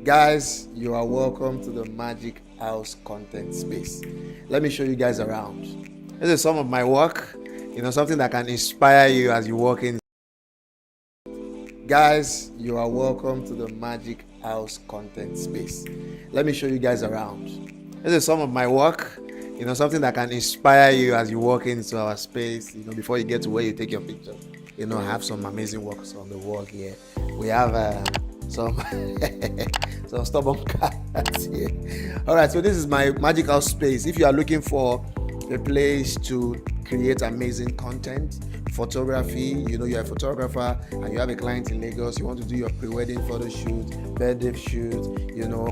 Guys, you are welcome to the Magic House content space. Let me show you guys around. This is some of my work, something that can inspire you as you walk in. Guys, you are welcome to the Magic House content space. Let me show you guys around. This is some of my work, something that can inspire you as you walk into our space, before you get to where you take your picture. Have some amazing works on the wall here. We have some some stubborn cats here. All right, so this is my magical space. If you are looking for a place to create amazing content, photography, you're a photographer and you have a client in Lagos, you want to do your pre-wedding photo shoot, birthday shoot,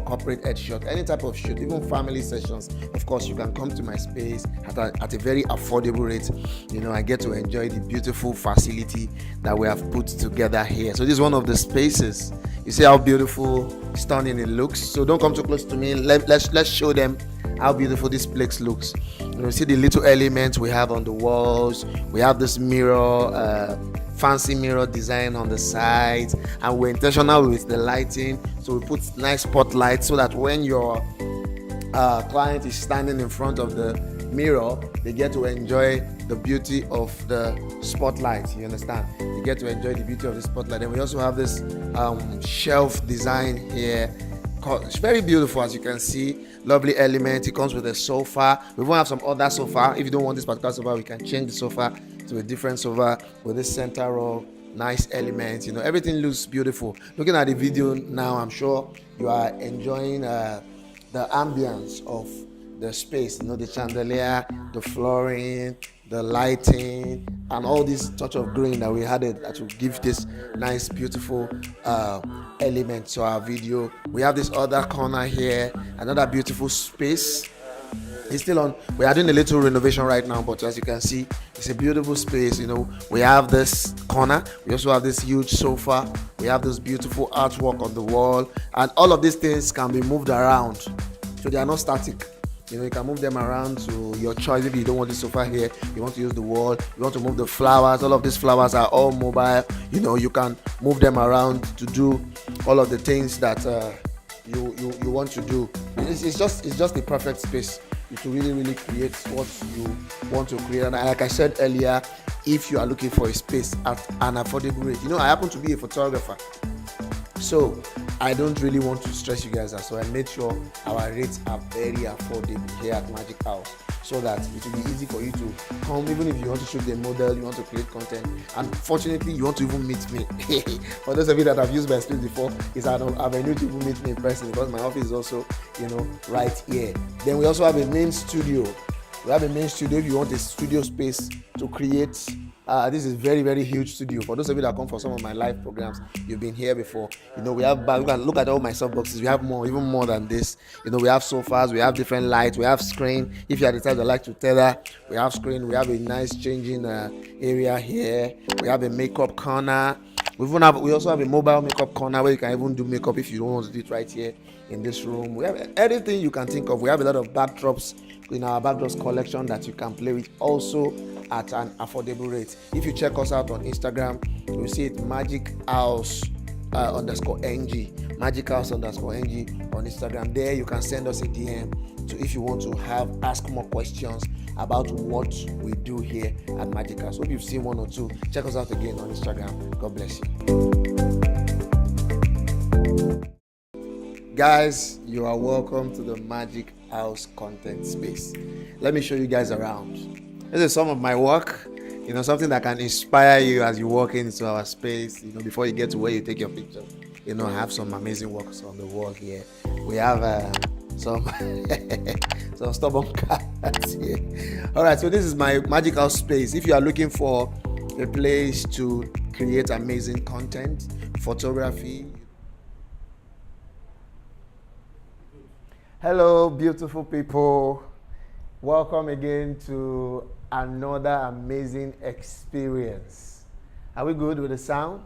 corporate headshot, any type of shoot, even family sessions, of course you can come to my space at a very affordable rate. I get to enjoy the beautiful facility that we have put together here. So this is one of the spaces. You see how beautiful, stunning it looks. So don't come too close to me. Let's show them how beautiful this place looks. See the little elements we have on the walls. We have this mirror, fancy mirror design on the sides, and we're intentional with the lighting. So we put nice spotlights so that when your client is standing in front of the mirror, they get to enjoy the beauty of the spotlight. You understand? They get to enjoy the beauty of the spotlight. And we also have this shelf design here. It's very beautiful, as you can see. Lovely element. It comes with a sofa. We won't have some other sofa. If you don't want this particular sofa, we can change the sofa to a different sofa with this center row. Nice elements. Everything looks beautiful. Looking at the video now, I'm sure you are enjoying the ambience of the space. The chandelier, the flooring, the lighting, and all this touch of green that we added that will give this nice, beautiful element to our video. We have this other corner here, another beautiful space. It's still on. We are doing a little renovation right now, but as you can see, it's a beautiful space. We have this corner. We also have this huge sofa. We have this beautiful artwork on the wall, and all of these things can be moved around, so they are not static. You can move them around to your choice. If you don't want the sofa here, you want to use the wall, you want to move the flowers. All of these flowers are all mobile. You can move them around to do all of the things that you want to do. It's just the perfect space to really create what you want to create. And like I said earlier, if you are looking for a space at an affordable rate, I happen to be a photographer, so I don't really want to stress you guys out. So I made sure our rates are very affordable here at Magic House, so that it will be easy for you to come, even if you want to shoot the model, you want to create content, and fortunately you want to even meet me. For those of you that have used my space before, it's an avenue to even meet me in person, because my office is also right here. Then we also have a main studio. If you want a studio space to create. This is very, very huge studio. For those of you that come for some of my live programs, you've been here before. We have look at all my softboxes. We have more, even more than this. We have sofas, we have different lights, we have screen. If you are the type that like to tether, we have screen. We have a nice changing area here. We have a makeup corner. We also have a mobile makeup corner where you can even do makeup if you don't want to do it right here in this room. We have everything you can think of. We have a lot of backdrops in our backdrops collection that you can play with, also at an affordable rate. If you check us out on Instagram, you'll see it Magic House _ng, Magic House _ng on Instagram. There you can send us a DM if you want to ask more questions about what we do here at Magic House. Hope you've seen one or two. Check us out again on Instagram. God bless you. Guys, you are welcome to the Magic House content space. Let me show you guys around. This is some of my work, something that can inspire you as you walk into our space, before you get to where you take your picture. Have some amazing works on the wall here. We have some some stubborn cats here. All right, so this is my magical space. If you are looking for a place to create amazing content, photography. Hello, beautiful people. Welcome again to another amazing experience. Are we good with the sound?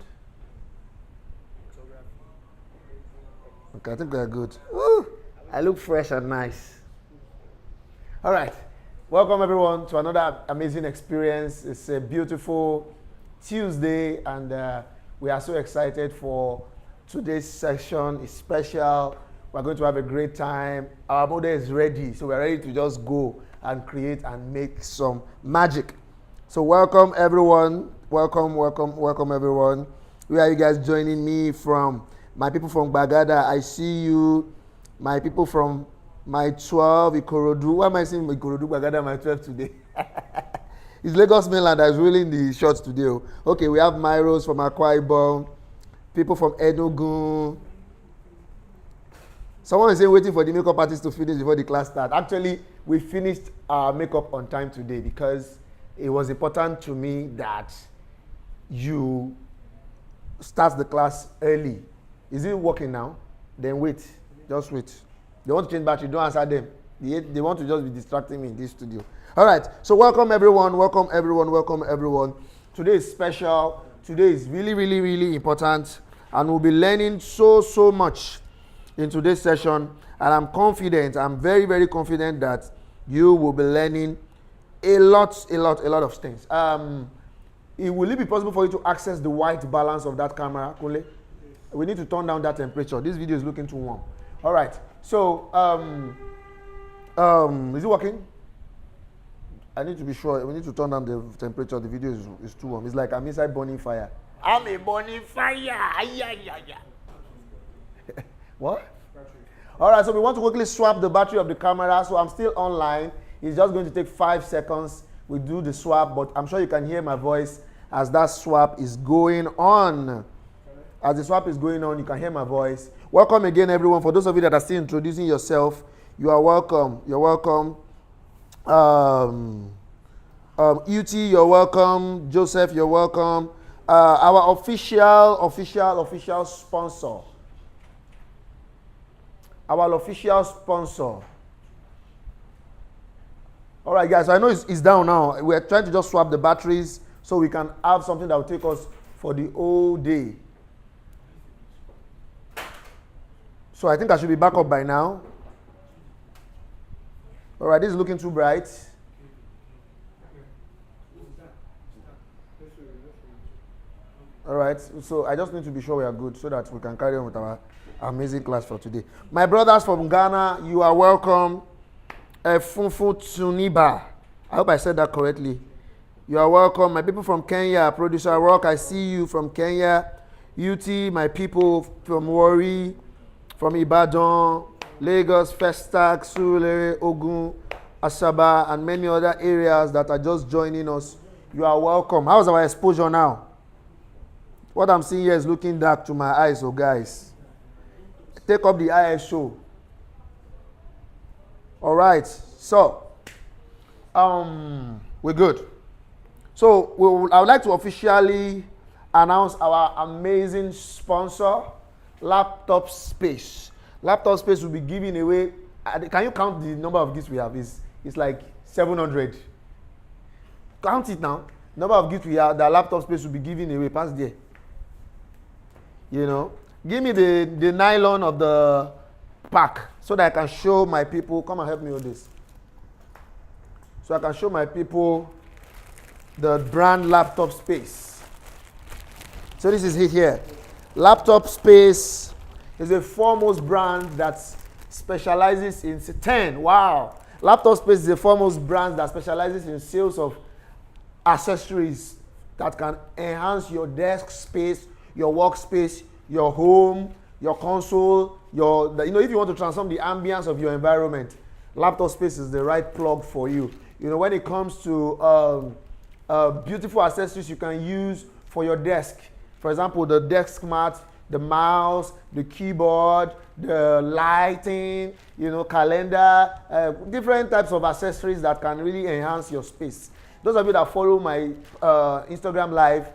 Okay, I think we're good. Woo! I look fresh and nice. All right. Welcome everyone to another amazing experience. It's a beautiful Tuesday, and we are so excited for Today's session is special. We're going to have a great time. Our model is ready, so we're ready to just go and create and make some magic. So welcome everyone. Welcome everyone. Where are you guys joining me from? My people from Bagada, I see you. My people from my 12, Ikorodu. Why am I saying Ikorodu, Bagada, my 12 today? It's Lagos mainland that is ruling the shots today. Okay, we have Myros from Akwa Ibom. People from Enugu. Someone is saying waiting for the makeup artist to finish before the class starts. Actually, we finished our makeup on time today because it was important to me that you start the class early. Is it working now? Then wait. Just wait. They want to change battery. Don't answer them. They want to just be distracting me in this studio. All right. So welcome everyone. Welcome everyone. Welcome everyone. Today is special. Today is really important. And we'll be learning so much in today's session. And I'm confident, I'm very confident that you will be learning a lot of things. Will it be possible for you to access the white balance of that camera, Kunle? We need to turn down that temperature. This video is looking too warm. All right. So, is it working? I need to be sure. We need to turn down the temperature. The video is too warm. It's like I'm inside burning fire. I'm a burning fire. What? All right, so we want to quickly swap the battery of the camera. So I'm still online. It's just going to take 5 seconds. We do the swap, but I'm sure you can hear my voice as that swap is going on. As the swap is going on, you can hear my voice. Welcome again, everyone. For those of you that are still introducing yourself, you are welcome. You're welcome. UT, you're welcome. Joseph, you're welcome. Our official sponsor. Our official sponsor. All right, guys. So I know it's down now. We're trying to just swap the batteries so we can have something that will take us for the whole day. So I think I should be back up by now. All right, this is looking too bright. All right, so I just need to be sure we are good so that we can carry on with our amazing class for today. My brothers from Ghana, you are welcome. Funfu Tuniba. I hope I said that correctly. You are welcome. My people from Kenya, Producer Rock, I see you from Kenya. UT, my people from Warri, from Ibadan, Lagos, Festac, Surulere, Ogun, Asaba, and many other areas that are just joining us. You are welcome. How's our exposure now? What I'm seeing here is looking dark to my eyes, so guys. Take up the ISO. All right, so we're good. So I would like to officially announce our amazing sponsor, Laptop Space. Laptop Space will be giving away. Can you count the number of gifts we have? It's like 700. Count it now. Number of gifts we have. The Laptop Space will be giving away. Pass there. You know, give me the nylon of the pack so that I can show my people. Come and help me with this. So I can show my people the brand Laptop Space. So this is it here. Laptop Space is a foremost brand that specializes in 10. Wow. Laptop Space is a foremost brand that specializes in sales of accessories that can enhance your desk space, your workspace, your home, your console, if you want to transform the ambience of your environment, Laptop Space is the right plug for you. When it comes to beautiful accessories you can use for your desk. For example, the desk mat, the mouse, the keyboard, the lighting, calendar, different types of accessories that can really enhance your space. Those of you that follow my Instagram live,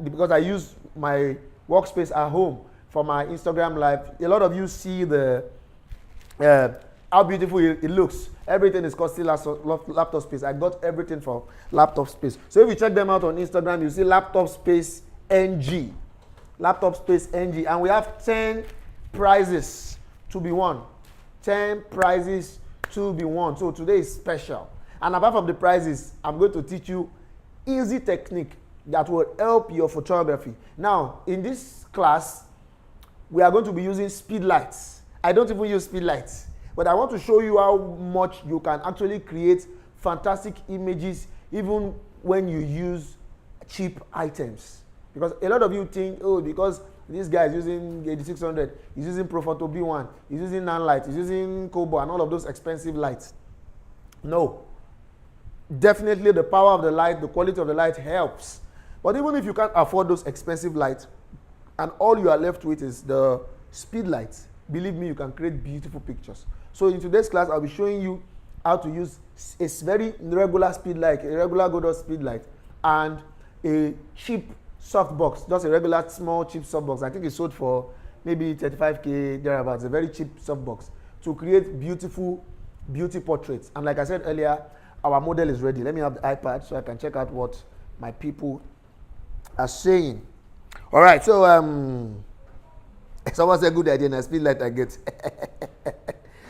because I use my workspace at home for my Instagram live, a lot of you see the how beautiful it looks. Everything is called still Laptop Space. I got everything from Laptop Space. So if you check them out on Instagram, you see Laptop Space NG. Laptop Space NG. And we have 10 prizes to be won. 10 prizes to be won. So today is special. And apart from the prizes, I'm going to teach you easy technique that will help your photography. Now, in this class, we are going to be using speed lights. I don't even use speed lights, but I want to show you how much you can actually create fantastic images even when you use cheap items. Because a lot of you think, oh, because this guy is using 8600, he's using Profoto B1, he's using Nanlite, he's using Kobo and all of those expensive lights. No. Definitely the power of the light, the quality of the light helps. But even if you can't afford those expensive lights and all you are left with is the speed lights, believe me, you can create beautiful pictures. So in today's class, I'll be showing you how to use a very regular speed light, a regular Godot speed light, and a cheap softbox, just a regular small cheap softbox. I think it's sold for maybe 35k thereabouts, a very cheap softbox, to create beautiful beauty portraits. And like I said earlier, our model is ready. Let me have the iPad so I can check out what my people are saying. All right, so someone said good idea and a speed light I get.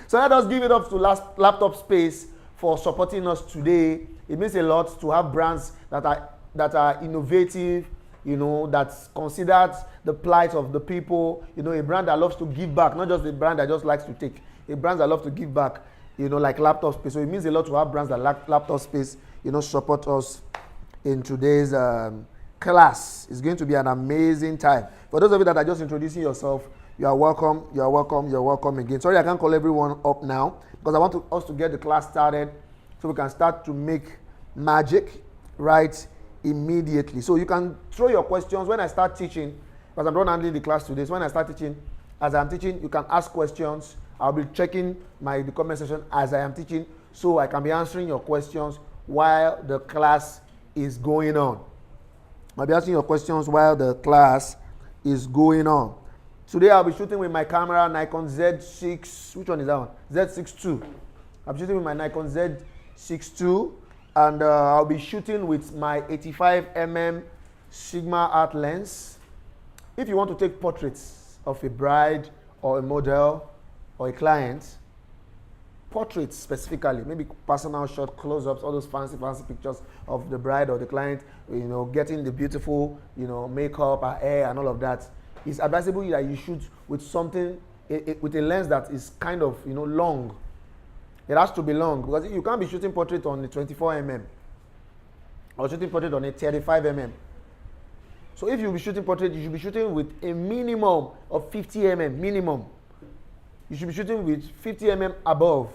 So let us give it up to Laptop Space for supporting us today. It means a lot to have brands that are innovative, you know, that considers the plight of the people, you know, a brand that loves to give back, not just a brand that just likes to take, a brand that loves to give back, you know, like Laptop Space. So it means a lot to have brands that like Laptop Space, you know, support us in today's class. It's going to be an amazing time. For those of you that are just introducing yourself, you are welcome, you are welcome, you are welcome again. Sorry, I can't call everyone up now because I want us to get the class started so we can start to make magic right immediately. So you can throw your questions when I start teaching, because I'm not handling the class today. So when I start teaching, as I'm teaching, you can ask questions. I'll be checking the comment section as I am teaching, so I can be answering your questions while the class is going on. I'll be asking your questions while the class is going on. Today I'll be shooting with my camera Nikon Z6. Which one is that one? Z6 II. I'm shooting with my Nikon Z6 II, and I'll be shooting with my 85mm Sigma Art lens. If you want to take portraits of a bride or a model or a client, portraits specifically, maybe personal shot, close-ups, all those fancy pictures of the bride or the client, you know, getting the beautiful, you know, makeup, her hair, and all of that, it's advisable that you shoot with something, with a lens that is kind of, you know, long. It has to be long, because you can't be shooting portrait on a 24mm or shooting portrait on a 35mm. So if you'll be shooting portrait, you should be shooting with a minimum of 50mm, minimum. You should be shooting with 50mm above.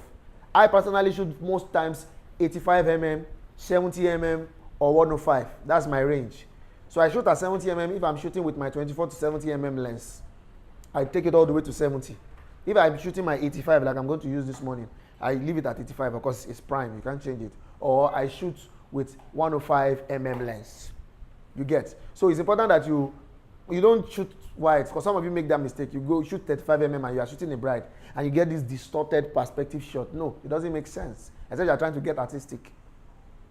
I personally shoot most times 85mm, 70mm, or 105. That's my range. So I shoot at 70mm if I'm shooting with my 24 to 70mm lens. I take it all the way to 70. If I'm shooting my 85, like I'm going to use this morning, I leave it at 85 because it's prime, you can't change it. Or I shoot with 105mm lens. You get? So it's important that you don't shoot wide, because some of you make that mistake. You go shoot 35mm and you are shooting a bride and you get this distorted perspective shot. No, it doesn't make sense. Except you are trying to get artistic.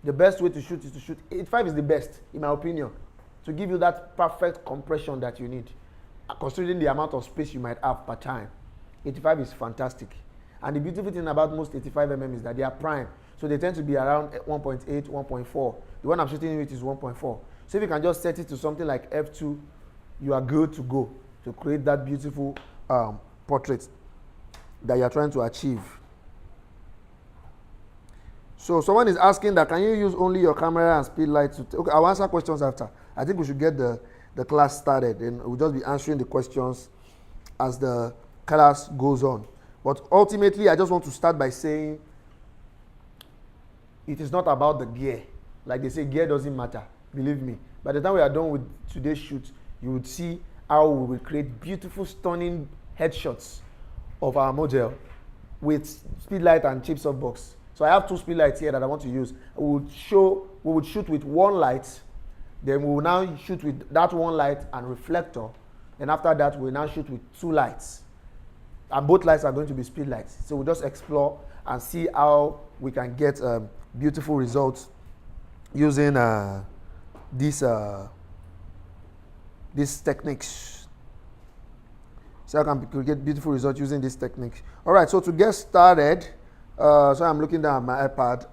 The best way to shoot is to shoot 85 is the best, in my opinion, to give you that perfect compression that you need, considering the amount of space you might have per time. 85 is fantastic. And the beautiful thing about most 85mm is that they are prime. So they tend to be around 1.8, 1.4. The one I'm shooting with is 1.4. So if you can just set it to something like f2, you are good to go to create that beautiful portrait that you're trying to achieve. So someone is asking that, can you use only your camera and speed light to okay, I'll answer questions after. I think we should get the class started, and we'll just be answering the questions as the class goes on. But ultimately, I just want to start by saying it is not about the gear. Like they say, gear doesn't matter. Believe me. By the time we are done with today's shoot, you would see how we will create beautiful, stunning headshots of our model with speed light and cheap softbox. So I have two speed lights here that I want to use. We would shoot with one light, then we will now shoot with that one light and reflector. And after that, we'll now shoot with two lights. And both lights are going to be speed lights. So we'll just explore and see how we can get beautiful results using these techniques. So I can get beautiful results using this technique. All right, so to get started, so I'm looking down at my iPad.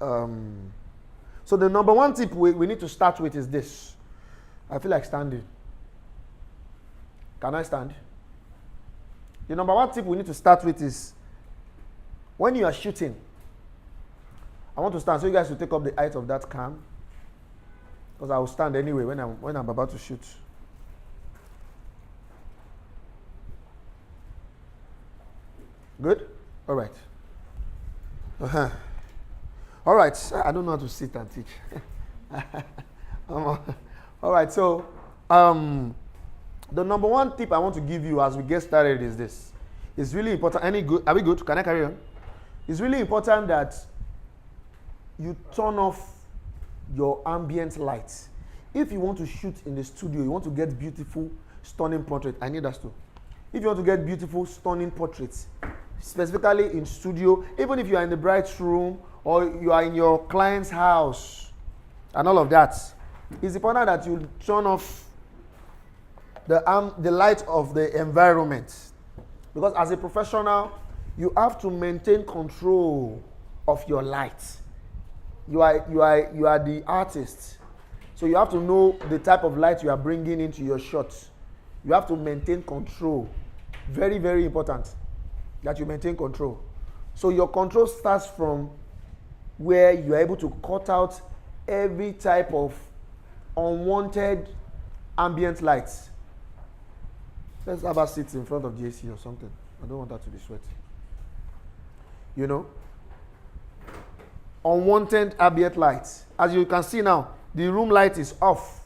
So the number one tip we need to start with is this. I feel like standing. Can I stand? The number one tip we need to start with is when you are shooting, I want to stand so you guys will take up the height of that cam, because I will stand anyway when I'm about to shoot. Good? All right. All right. I don't know how to sit and teach. All right. So, the number one tip I want to give you as we get started is this. It's really important. Are we good? Can I carry on? It's really important that you turn off your ambient lights. If you want to shoot in the studio, you want to get beautiful, stunning portraits. I need us to. If you want to get beautiful, stunning portraits, specifically in studio, even if you are in the bride's room or you are in your client's house and all of that, it's important that you turn off the light of the environment. Because as a professional, you have to maintain control of your light. You are the artist. So you have to know the type of light you are bringing into your shots. You have to maintain control. Very, very important that you maintain control. So your control starts from where you are able to cut out every type of unwanted ambient lights. Let's have a seat in front of the AC or something. I don't want that to be sweaty. You know? Unwanted ambient lights. As you can see now, the room light is off.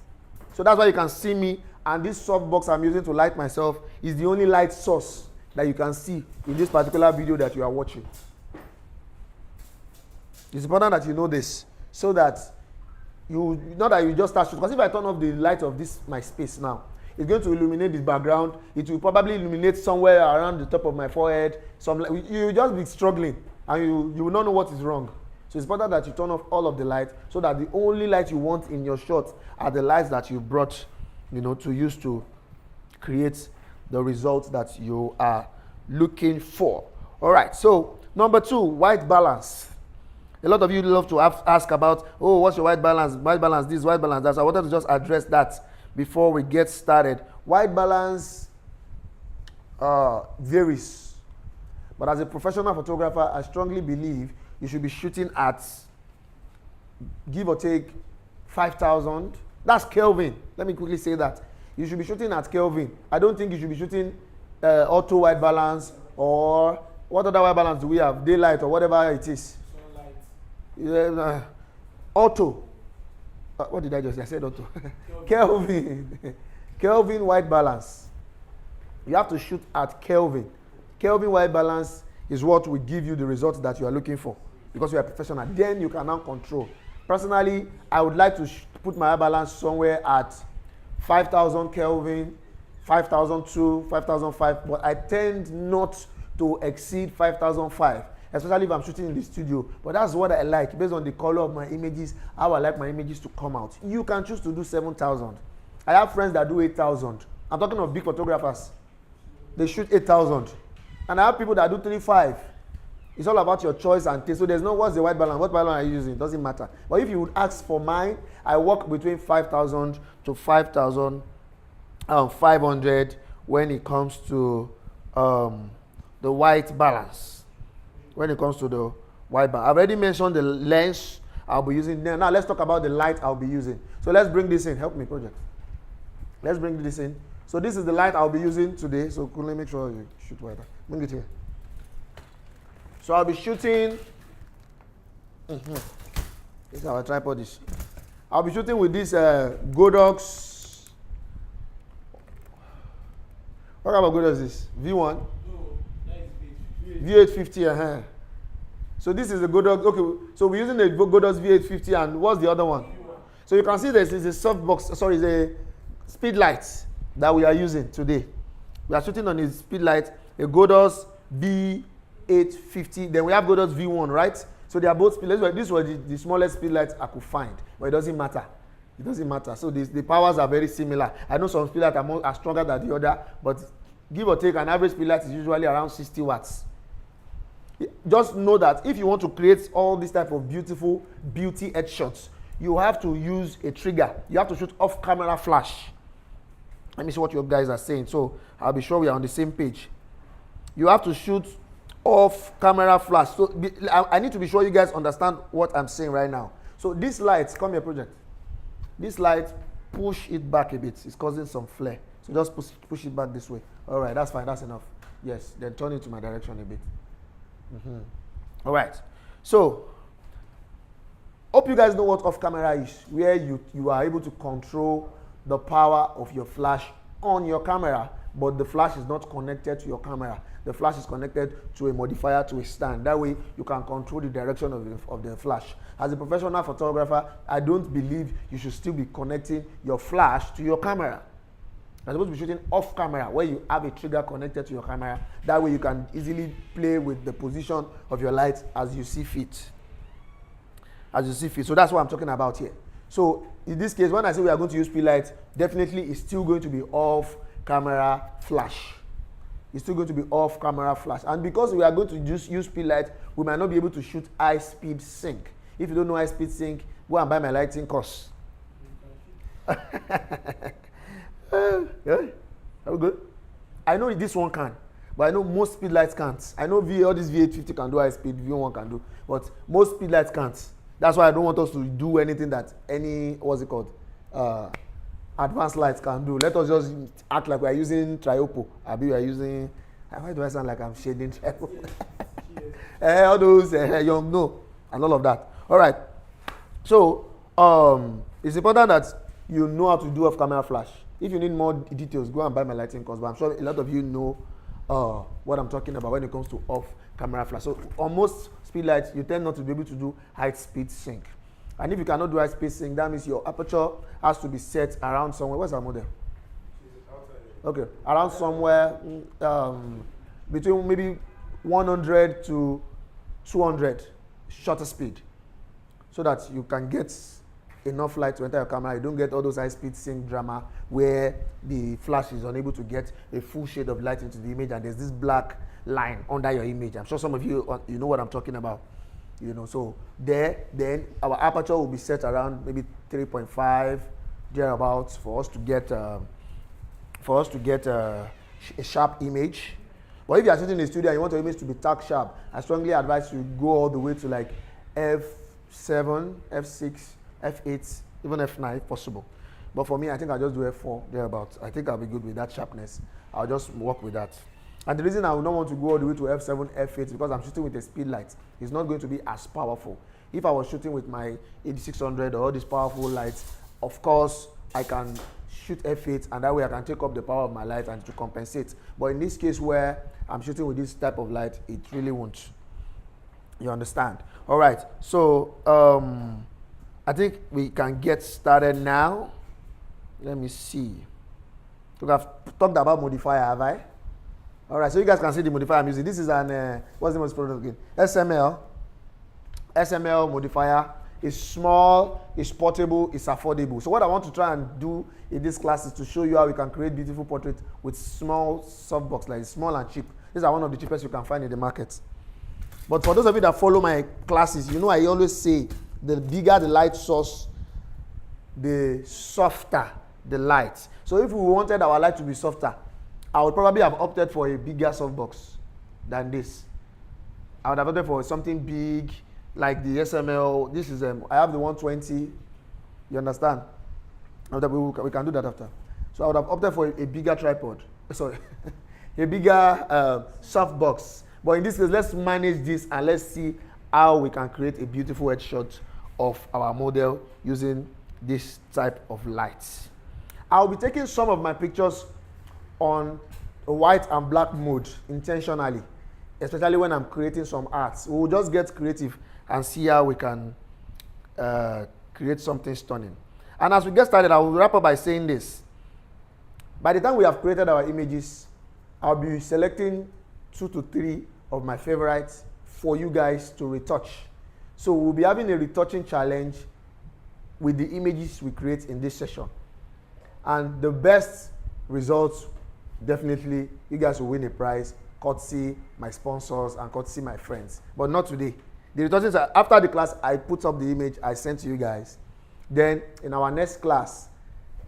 So that's why you can see me, and this softbox I'm using to light myself is the only light source that you can see in this particular video that you are watching. It's important that you know this, so that you, not that you just start shooting. Because if I turn off the light of this, my space now, it's going to illuminate the background. It will probably illuminate somewhere around the top of my forehead. You will just be struggling, and you will not know what is wrong. So it's important that you turn off all of the lights, so that the only light you want in your shot are the lights that you brought, to use to create the results that you are looking for. All right. So number 2, white balance. A lot of you love to ask about, oh, what's your white balance? White balance this, white balance that. So I wanted to just address that before we get started. White balance varies. But as a professional photographer, I strongly believe you should be shooting at, give or take, 5,000. That's Kelvin. Let me quickly say that. You should be shooting at Kelvin. I don't think you should be shooting auto white balance, or what other white balance do we have? Daylight or whatever it is. Sunlight. Auto. What did I just say? I said auto. Kelvin. Kelvin white balance. You have to shoot at Kelvin. Kelvin white balance is what will give you the results that you are looking for, because you are a professional. Then you can now control. Personally, I would like to put my white balance somewhere at 5,000 Kelvin, 5,002, 5,005, but I tend not to exceed 5,005, especially if I'm shooting in the studio. But that's what I like, based on the color of my images, how I like my images to come out. You can choose to do 7,000. I have friends that do 8,000. I'm talking of big photographers. They shoot 8,000. And I have people that do 3,500. It's all about your choice and taste. So there's no what's the white balance, what balance are you using? It doesn't matter. But if you would ask for mine, I work between 5,000 to 5,500 when it comes to the white balance. When it comes to the white balance. I've already mentioned the lens I'll be using. Now let's talk about the light I'll be using. So let's bring this in. Help me, project. Let's bring this in. So this is the light I'll be using today. So could make sure you shoot wider. Bring it here. So I'll be shooting. This is how I tripod this. I'll be shooting with this Godox. What kind of Godox is this? V1? No, that is V850. So this is the Godox. Okay, so we're using the Godox V850, and what's the other one? So you can see this is a softbox. Sorry, it's a speed light that we are using today. We are shooting on a speed light, a Godox V850. Then we have Godox V1, right? So they are both speed lights. This was the smallest speed light I could find, but it doesn't matter. It doesn't matter. So the powers are very similar. I know some speed lights are stronger than the other, but give or take, an average speed light is usually around 60 watts. Just know that if you want to create all this type of beauty headshots, you have to use a trigger. You have to shoot off-camera flash. Let me see what you guys are saying. So I'll be sure we are on the same page. you have to shoot off camera flash. So I need to be sure you guys understand what I'm saying right now. So this light, come here project. This light, push it back a bit. It's causing some flare. So just push it back this way. All right, that's fine, that's enough. Yes, then turn it to my direction a bit. All right, so hope you guys know what off camera is, where you are able to control the power of your flash on your camera, but the flash is not connected to your camera. The flash is connected to a modifier, to a stand. That way you can control the direction of the flash. As a professional photographer, I don't believe you should still be connecting your flash to your camera. You're supposed to be shooting off camera, where you have a trigger connected to your camera. That way you can easily play with the position of your light as you see fit. As you see fit. So that's what I'm talking about here. So in this case, when I say we are going to use speed light, definitely it's still going to be off camera flash. It's still going to be off camera flash. And because we are going to just use speed light, we might not be able to shoot high speed sync. If you don't know high speed sync, go and buy my lighting course. Yeah, are we good? I know this one can, but I know most speed lights can't. I know all this V850 can do high speed, V1 can do, but most speed lights can't. That's why I don't want us to do anything that what's it called, advanced lights can do. Let us just act like we are using Triopo. We are using, why do I sound like I'm shading Triopo? All those young, no, and all of that. All right. So it's important that you know how to do off-camera flash. If you need more details, go and buy my lighting course. But I'm sure a lot of you know what I'm talking about when it comes to off-camera flash. So on most speed lights, you tend not to be able to do high-speed sync. And if you cannot do high-speed sync, that means your aperture has to be set around somewhere. Where's our model? Okay, around somewhere between maybe 100 to 200 shutter speed, so that you can get enough light to enter your camera. You don't get all those high-speed sync drama where the flash is unable to get a full shade of light into the image and there's this black line under your image. I'm sure some of you know what I'm talking about. You know, so then our aperture will be set around maybe 3.5 thereabouts for us to get a sharp image. But if you are shooting in the studio and you want your image to be tack sharp, I strongly advise you go all the way to like f7, f6, f8, even f9 if possible. But for me, I think I'll just do f4 thereabouts. I think I'll be good with that sharpness. I'll just work with that. And the reason I would not want to go all the way to f7, f8 is because I'm shooting with a speed light. It's not going to be as powerful. If I was shooting with my 8600 or all these powerful lights, of course, I can shoot f8 and that way I can take up the power of my light and to compensate. But in this case where I'm shooting with this type of light, it really won't. You understand? All right. So I think we can get started now. Let me see. So I've talked about modifier, have I? All right, so you guys can see the modifier I'm using. This is an, what's the most product again? SML. SML modifier is small, it's portable, it's affordable. So what I want to try and do in this class is to show you how we can create beautiful portraits with small softbox, like small and cheap. These are one of the cheapest you can find in the market. But for those of you that follow my classes, you know I always say the bigger the light source, the softer the light. So if we wanted our light to be softer, I would probably have opted for a bigger softbox than this. I would have opted for something big like the SML. This is I have the 120. You understand? We can do that after. So I would have opted for a bigger tripod. Sorry, a bigger softbox. But in this case, let's manage this and let's see how we can create a beautiful headshot of our model using this type of lights. I'll be taking some of my pictures on a white and black mode intentionally, especially when I'm creating some arts. We'll just get creative and see how we can create something stunning. And as we get started, I will wrap up by saying this. By the time we have created our images, I'll be selecting 2 to 3 of my favorites for you guys to retouch. So we'll be having a retouching challenge with the images we create in this session. And the best results, definitely, you guys will win a prize, courtesy my sponsors and courtesy my friends. But not today. The retouching, after the class, I put up the image I sent to you guys. Then in our next class,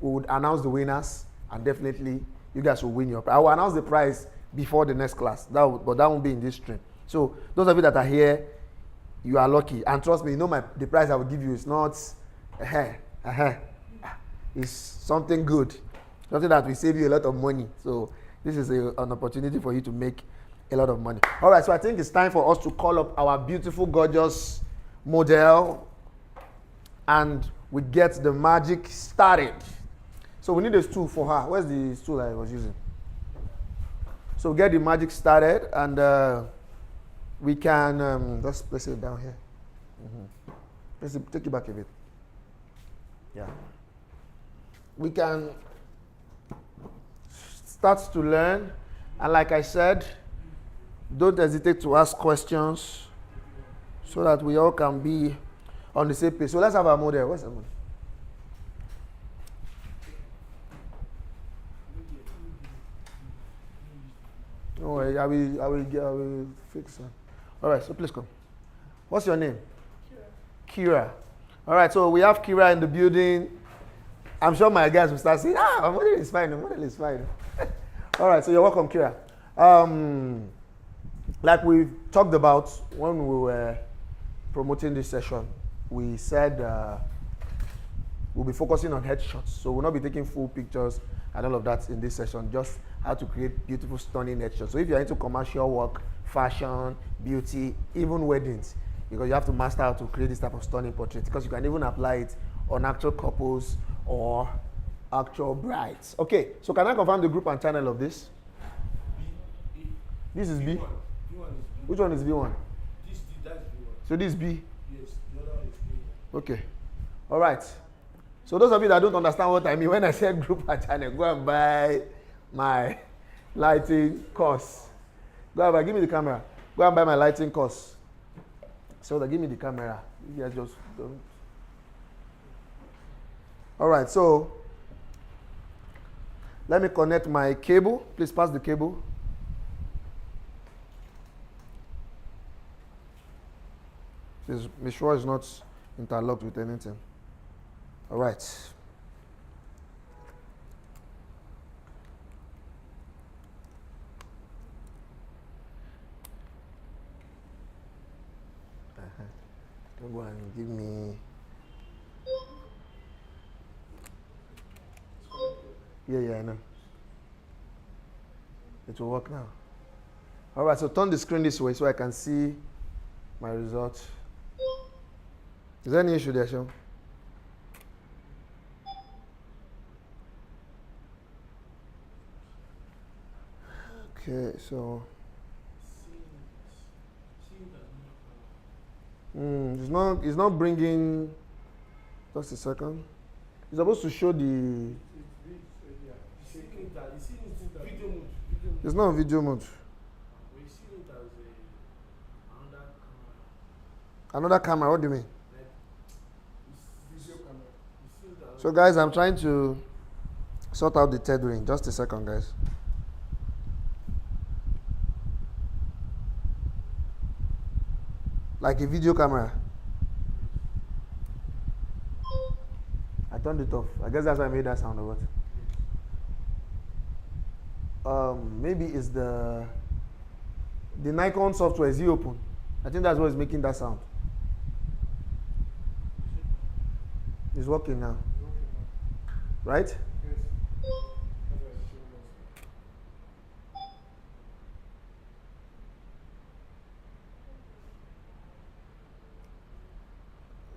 we would announce the winners and definitely you guys will win your prize. I will announce the prize before the next class. But that won't be in this stream. So those of you that are here, you are lucky. And trust me, you know the price I will give you is not it's something good. Something that will save you a lot of money. So this is an opportunity for you to make a lot of money. All right, so I think it's time for us to call up our beautiful, gorgeous model and we get the magic started. So we need a stool for her. Where's the stool I was using? So get the magic started and we can just place it down here. Take it back a bit. Yeah. We can start to learn, and like I said, don't hesitate to ask questions so that we all can be on the same page. So let's have our model. Where's the model? No worry, I will fix it. All right, so please come. What's your name? Kira. All right, so we have Kira in the building. I'm sure my guys will start saying, my model is fine, my model is fine. All right, so you're welcome, Kira. Like we talked about when we were promoting this session, we said we'll be focusing on headshots. So we'll not be taking full pictures and all of that in this session, just how to create beautiful, stunning headshots. So if you're into commercial work, fashion, beauty, even weddings, because you have to master how to create this type of stunning portrait, because you can even apply it on actual couples or actual brides. Okay, so can I confirm the group and channel of this? B. This is B? B1 is B. Which one is B1? That's B1. So this is B? Yes, the other one is B. Okay. All right. So those of you that don't understand what I mean, when I said group and channel, go and buy my lighting course. Go and buy, give me the camera. Go and buy my lighting course. So give me the camera. You guys just don't. All right, so let me connect my cable. Please pass the cable. Please make sure it's not interlocked with anything. All right. Don't go and give me. Yeah, I know. It will work now. All right, so turn the screen this way so I can see my result. Is there any issue there, Sean? Okay, so it's not bringing. Just a second. It's supposed to show the. It's not video mode. Another camera. What do you mean? So guys, I'm trying to sort out the tethering. Just a second, guys. Like a video camera. I turned it off. I guess that's why I made that sound or what? Maybe it's the Nikon software. Is it open? I think that's what is making that sound. It's working now. Right? Yes.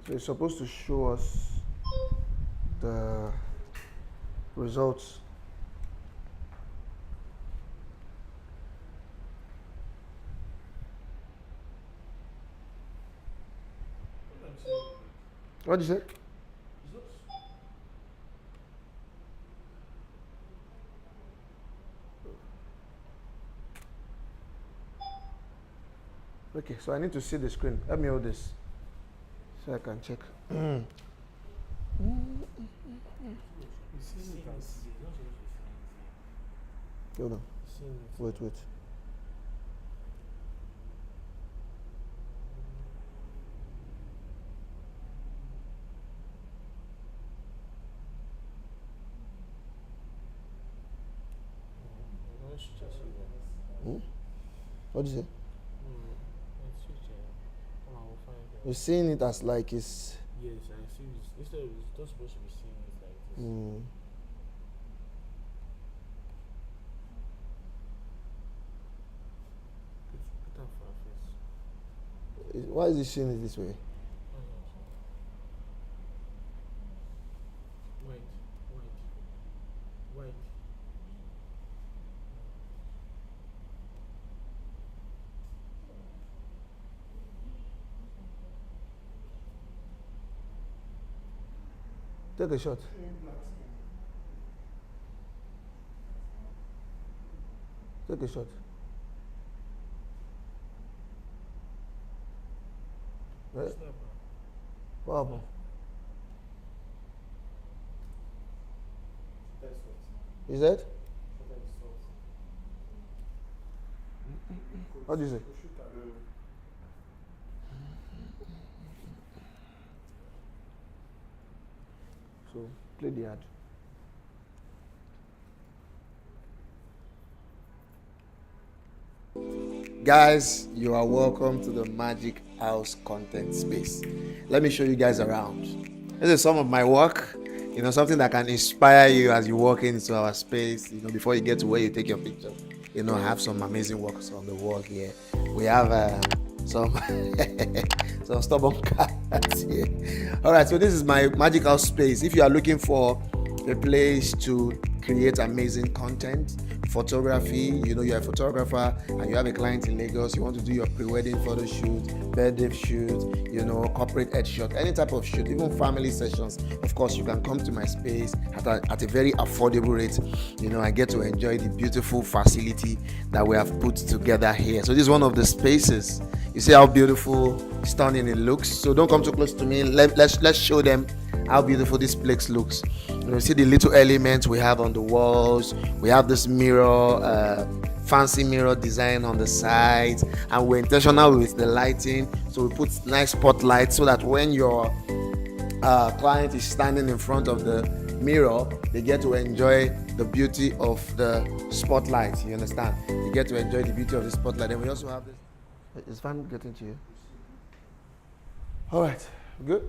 So it's supposed to show us the results. What did you say? Okay, so I need to see the screen. Let me hold this so I can check. Hold on. Wait. Hmm? What do you say? Retouching. Come on, we'll find it. You're seeing it as like it's. Yes, I see. Instead of it's not supposed to be seen it like this. Put that for our face. Why is it seeing it this way? White. White. Take a shot. Take a shot. Right? What happened? Is that? What do you say? So play the ad. Guys, you are welcome to the Magic House content space. Let me show you guys around. This is some of my work, something that can inspire you as you walk into our space, before you get to where you take your picture. Have some amazing works on the wall here. We have some some stubborn cats here. All right, so this is my Magic House space. If you are looking for a place to create amazing content, photography, you're a photographer and you have a client in Lagos, you want to do your pre-wedding photo shoot, birthday shoot, corporate headshot, any type of shoot, even family sessions, of course you can come to my space at a very affordable rate. I get to enjoy the beautiful facility that we have put together here. So this is one of the spaces. You see how beautiful, stunning it looks. So don't come too close to me. Let's show them how beautiful this place looks. See the little elements we have on the walls. We have this mirror, fancy mirror design on the sides, and we're intentional with the lighting. So we put nice spotlights so that when your client is standing in front of the mirror, they get to enjoy the beauty of the spotlight. You understand? You get to enjoy the beauty of the spotlight. And we also have this. Is fan getting to you? All right, good.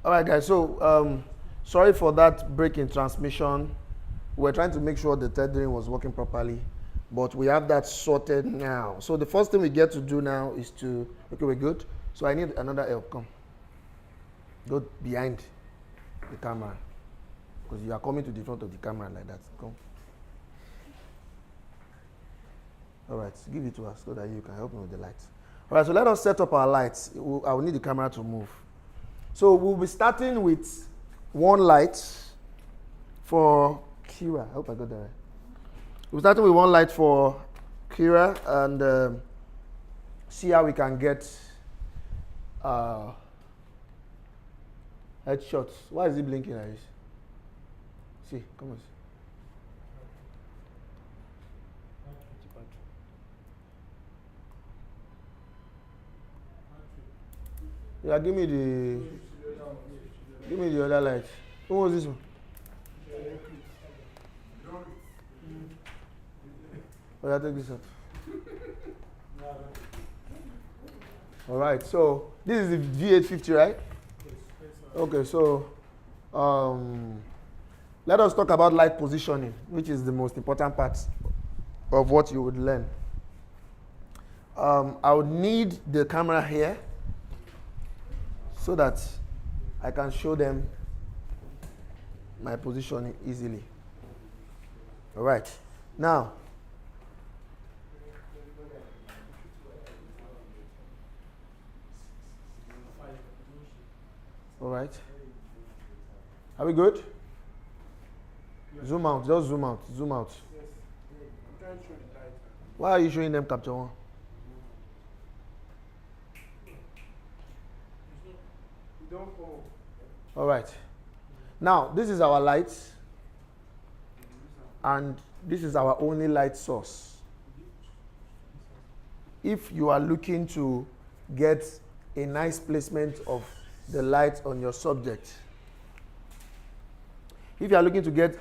All right, guys. So, sorry for that break in transmission. We're trying to make sure the tethering was working properly, but we have that sorted now. So the first thing we get to do now is to, okay, we're good. So I need another help. Come. Go behind the camera, because you are coming to the front of the camera like that. Come. All right, give it to us so that you can help me with the lights. All right, so let us set up our lights. I will need the camera to move. So we'll be starting with one light for Kira. I hope I got that right. We're starting with one light for Kira and see how we can get headshots. Why is it blinking like this? See, come on. Yeah, give me the other light. What was this one? Oh, yeah, take this up. All right, so this is the V850, right? Okay, so let us talk about light positioning, which is the most important part of what you would learn. I would need the camera here so that I can show them my positioning easily. All right, now all right, are we good? Zoom out, just zoom out. Why are you showing them capture one? All right, now this is our light and this is our only light source. If you are looking to get a nice placement of the light on your subject, If you are looking to get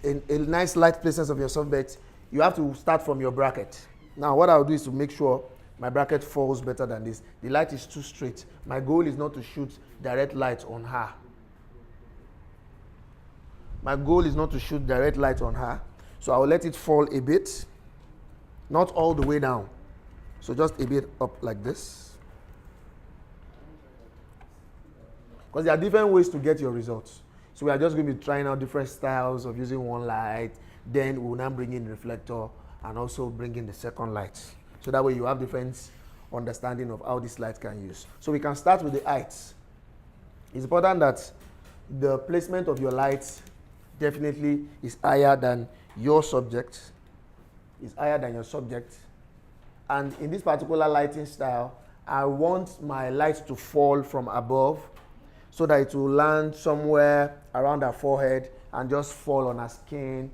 a nice light placement of your subject, you have to start from your bracket. Now, what I'll do is to make sure my bracket falls better than this. The light is too straight. My goal is not to shoot direct light on her. My goal is not to shoot direct light on her. So I will let it fall a bit, not all the way down. So just a bit up like this. Because there are different ways to get your results. So we are just going to be trying out different styles of using one light. Then we will now bring in the reflector and also bring in the second light. So that way you have different understanding of how this light can use. So we can start with the heights. It's important that the placement of your lights definitely is higher than your subject. Is higher than your subject. And in this particular lighting style, I want my light to fall from above so that it will land somewhere around her forehead and just fall on her skin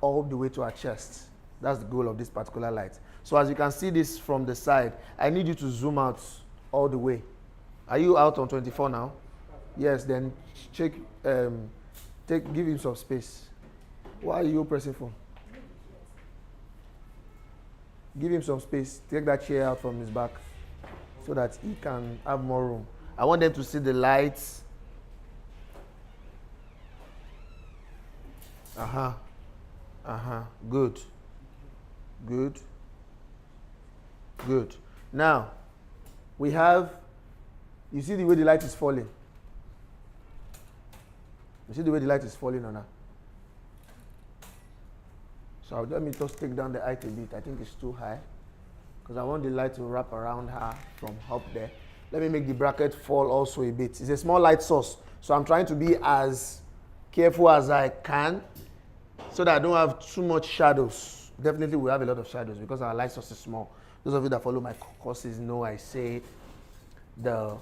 all the way to her chest. That's the goal of this particular light. So as you can see this from the side, I need you to zoom out all the way. Are you out on 24 now? Yes, then check, give him some space. Why are you pressing for? Give him some space. Take that chair out from his back so that he can have more room. I want them to see the lights. Good. Good. Good. Now, we have, you see the way the light is falling? You see the way the light is falling on her? So let me just take down the height a bit. I think it's too high because I want the light to wrap around her from up there. Let me make the bracket fall also a bit. It's a small light source, so I'm trying to be as careful as I can so that I don't have too much shadows. Definitely we have a lot of shadows because our light source is small. Those of you that follow my courses know I say the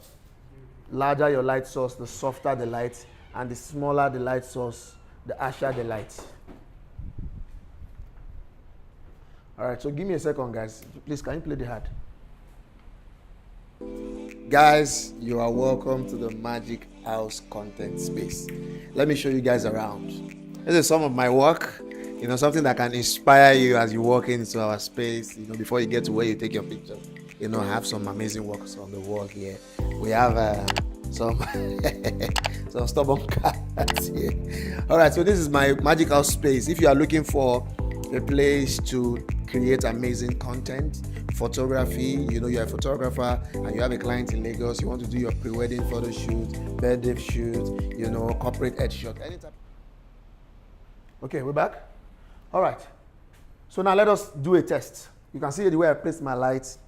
larger your light source, the softer the light, and the smaller the light source, the harsher the light. All right, so give me a second, guys. Please, can you play the hat? Guys, you are welcome to the Magic House content space. Let me show you guys around. This is some of my work, something that can inspire you as you walk into our space, before you get to where you take your picture. I have some amazing works on the wall here. We have some some stubborn cats here. All right, so this is my Magic House space. If you are looking for a place to create amazing content, photography, you're a photographer and you have a client in Lagos, you want to do your pre-wedding photo shoot, birthday shoot, corporate headshot, anytime. Okay, we're back. All right. So now let us do a test. You can see the way I placed my lights.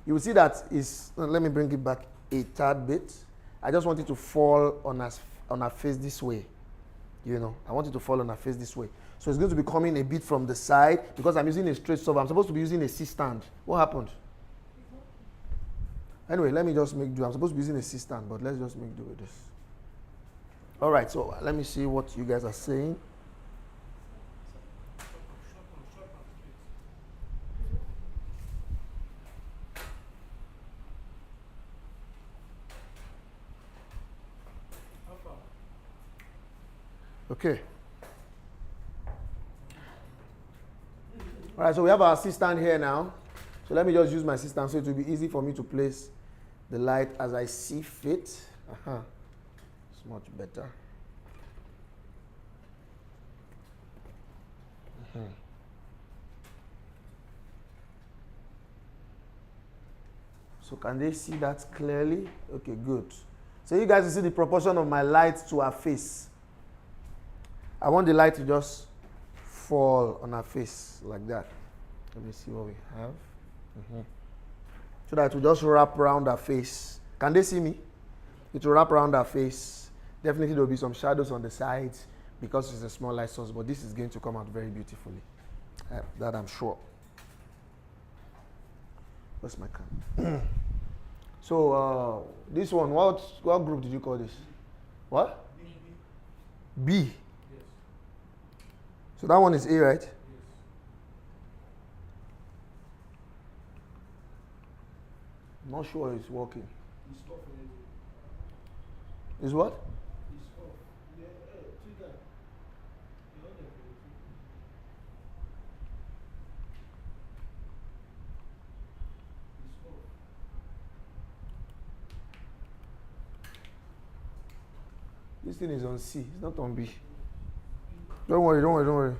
You will see that is, let me bring it back a tad bit. I just want it to fall on her face this way. I want it to fall on her face this way. So it's going to be coming a bit from the side because I'm using a straight stop. I'm supposed to be using a C-stand. What happened? Anyway, let me just make do. I'm supposed to be using a C-stand, but let's just make do with this. All right, so let me see what you guys are saying. Okay. All right, so we have our C-stand here now. So let me just use my C-stand so it will be easy for me to place the light as I see fit. It's much better. So can they see that clearly? Okay, good. So you guys will see the proportion of my light to her face. I want the light to just fall on her face like that. Let me see what we have. So that it will just wrap around her face. Can they see me? It will wrap around her face. Definitely there will be some shadows on the sides because it's a small light source, but this is going to come out very beautifully. That I'm sure. Where's my camera? So this one, what group did you call this? What? B. So that one is A, right? Yes. I'm not sure it's working. It's off. Is what? It's off. Yeah. This thing is on C. It's not on B. Don't worry, don't worry, don't worry.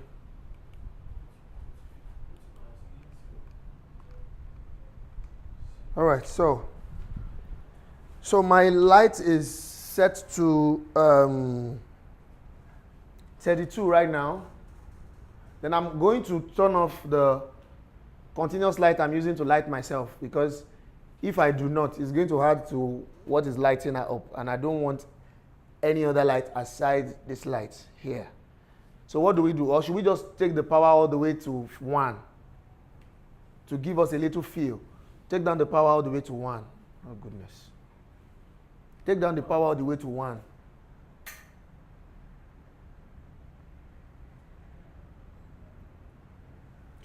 All right, so my light is set to 32 right now. Then I'm going to turn off the continuous light I'm using to light myself, because if I do not, it's going to add to what is lighting her up, and I don't want any other light aside this light here. So what do we do? Or should we just take the power all the way to 1 to give us a little feel? Take down the power all the way to 1. Oh goodness. Take down the power all the way to 1.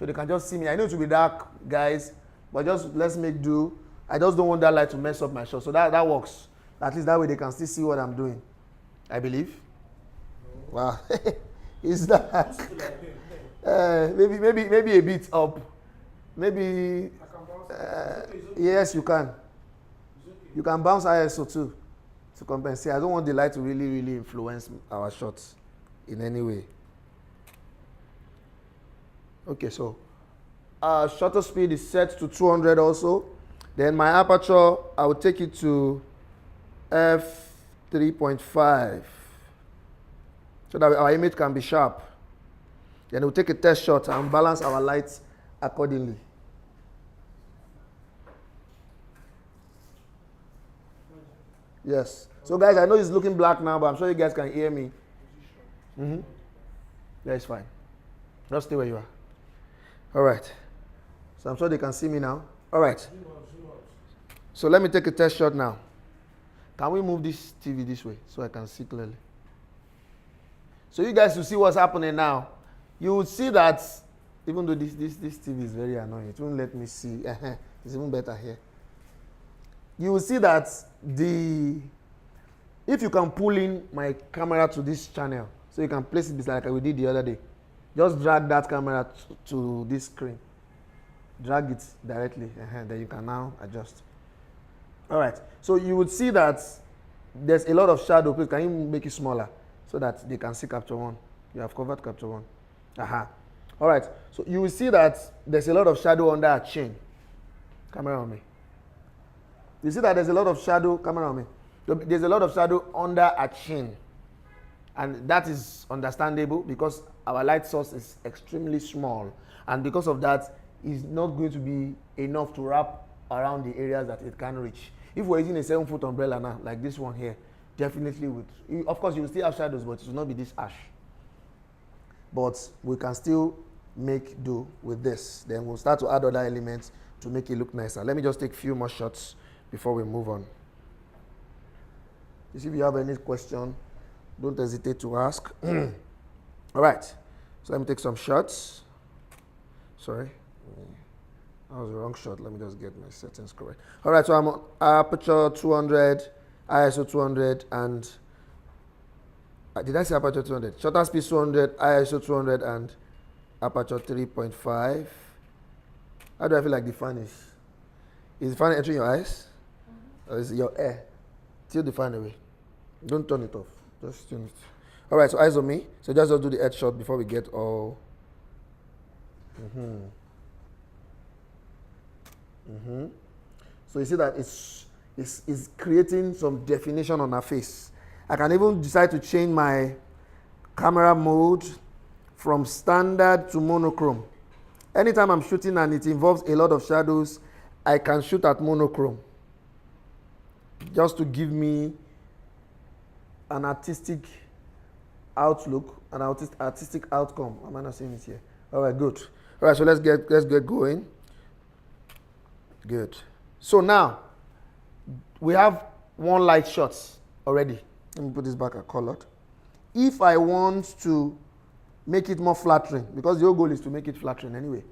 So they can just see me. I know it will be dark, guys, but just let's make do. I just don't want that light to mess up my shot. So that works. At least that way they can still see what I'm doing, I believe. No. Wow. Is that? Maybe a bit up. Maybe. Yes, you can. You can bounce ISO too to compensate. I don't want the light to really influence our shots in any way. Okay, so shutter speed is set to 200 also. Then my aperture, I will take it to f3.5 so that our image can be sharp. Then we'll take a test shot and balance our lights accordingly. Yes. So guys, I know it's looking black now, but I'm sure you guys can hear me. Mm-hmm. Yeah, it's fine. Just stay where you are. All right. So I'm sure they can see me now. All right. So let me take a test shot now. Can we move this TV this way so I can see clearly? So you guys will see what's happening now. You will see that even though this TV is very annoying, it won't let me see. It's even better here. You will see that if you can pull in my camera to this channel, so you can place it like we did the other day. Just drag that camera to this screen. Drag it directly, then you can now adjust. All right, so you would see that there's a lot of shadow. Please, can you make it smaller so that they can see capture 1? You have covered capture 1. All right, so you will see that there's a lot of shadow under our chin. Camera on me. You see that there's a lot of shadow, camera on me. There's a lot of shadow under our chin. And that is understandable because our light source is extremely small. And because of that, it's not going to be enough to wrap around the areas that it can reach. If we're using a 7-foot umbrella now, like this one here, definitely would. Of course, you will still have shadows, but it will not be this harsh. But we can still make do with this. Then we'll start to add other elements to make it look nicer. Let me just take a few more shots before we move on. If you have any question, don't hesitate to ask. All right, so let me take some shots. Sorry, that was the wrong shot. Let me just get my settings correct. All right, so I'm on aperture 200, ISO 200, and did I say aperture 200? Shutter speed 200, ISO 200, and aperture 3.5. How do I feel like the fan is? Is the fan entering your eyes? Or is it your air? Tilt the fan away. Don't turn it off. Just tune it. All right, so eyes on me. So just do the head shot before we get all. So you see that it's creating some definition on her face. I can even decide to change my camera mode from standard to monochrome. Anytime I'm shooting and it involves a lot of shadows, I can shoot at monochrome. Just to give me an artistic outlook, an artistic outcome. Am I not seeing it here? All right, good. All right, so let's get going. Good. So now we have one light shot already. Let me put this back at colored. If I want to make it more flattering, because the whole goal is to make it flattering anyway,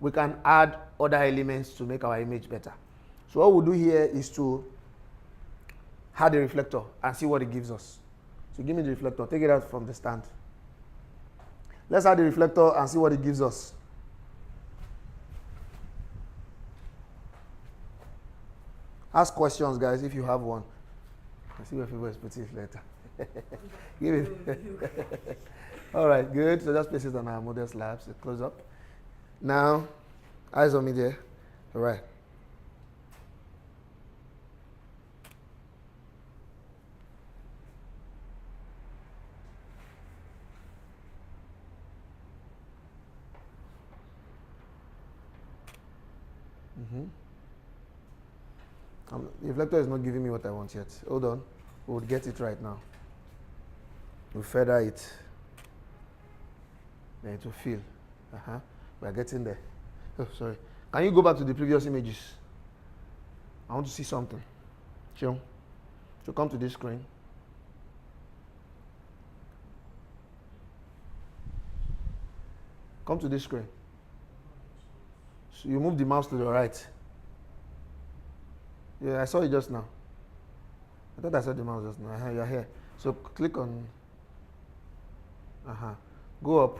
we can add other elements to make our image better. So what we'll do here is to add the reflector and see what it gives us. So give me the reflector, take it out from the stand. Let's add the reflector and see what it gives us. Ask questions, guys, if you have one. I see where people is putting it later. Give it. All right, good. So just place it on our model slab. So close up. Now, eyes on me there. All right. The reflector is not giving me what I want yet. Hold on. We'll get it right now. We'll feather it. Then it will fill. We're getting there. Oh, sorry. Can you go back to the previous images? I want to see something. Sure. So come to this screen. Come to this screen. So you move the mouse to the right. Yeah, I saw it just now. I thought I saw the mouse just now. You're here. So click on. Go up.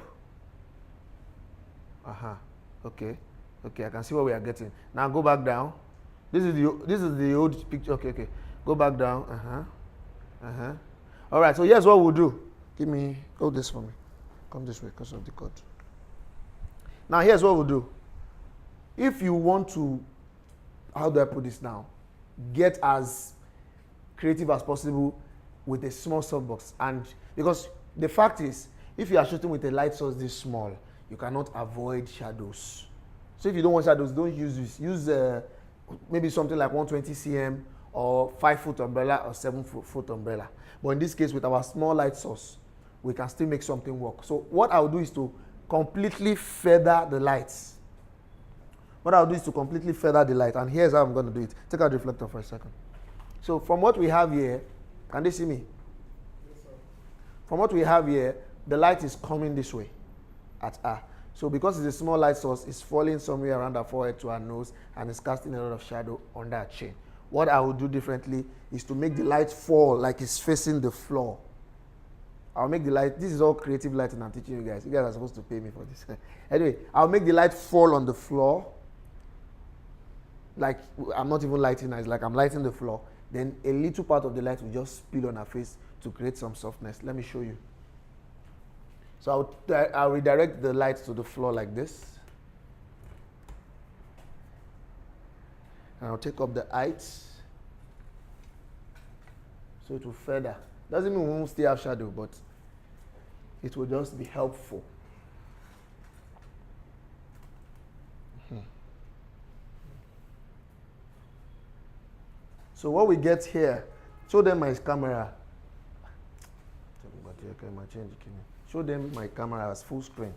Okay. Okay, I can see what we are getting. Now go back down. This is the old picture. Okay. Go back down. All right. So here's what we'll do. Hold this for me. Come this way because of the cord. Now here's what we'll do. If you want to, how do I put this now? Get as creative as possible with a small softbox, and because the fact is, if you are shooting with a light source this small, you cannot avoid shadows. So if you don't want shadows, don't use this. Use maybe something like 120 cm or 5-foot umbrella or 7-foot umbrella. But in this case, with our small light source, we can still make something work. So what I'll do is to completely feather the lights. And here's how I'm going to do it. Take out the reflector for a second. So from what we have here, can they see me? Yes, sir. From what we have here, the light is coming this way at R. So because it's a small light source, it's falling somewhere around our forehead to our nose, and it's casting a lot of shadow under our chin. What I will do differently is to make the light fall like it's facing the floor. I'll make the light, this is all creative lighting I'm teaching you guys. You guys are supposed to pay me for this. Anyway, I'll make the light fall on the floor. Like I'm not even lighting, it's like I'm lighting the floor. Then a little part of the light will just spill on her face to create some softness. Let me show you. So I'll redirect the light to the floor like this. And I'll take up the height. So it will feather. Doesn't mean we won't still have shadow, but it will just be helpful. So what we get here, show them my camera. Show them my camera as full screen.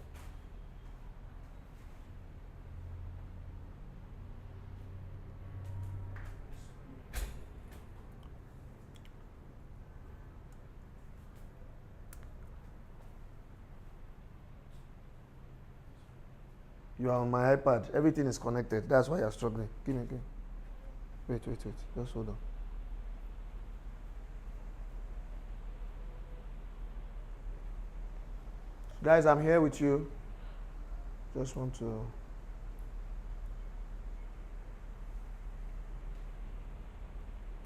You are on my iPad. Everything is connected. That's why you're struggling. Give me. Wait. Just hold on. Guys, I'm here with you. Just want to...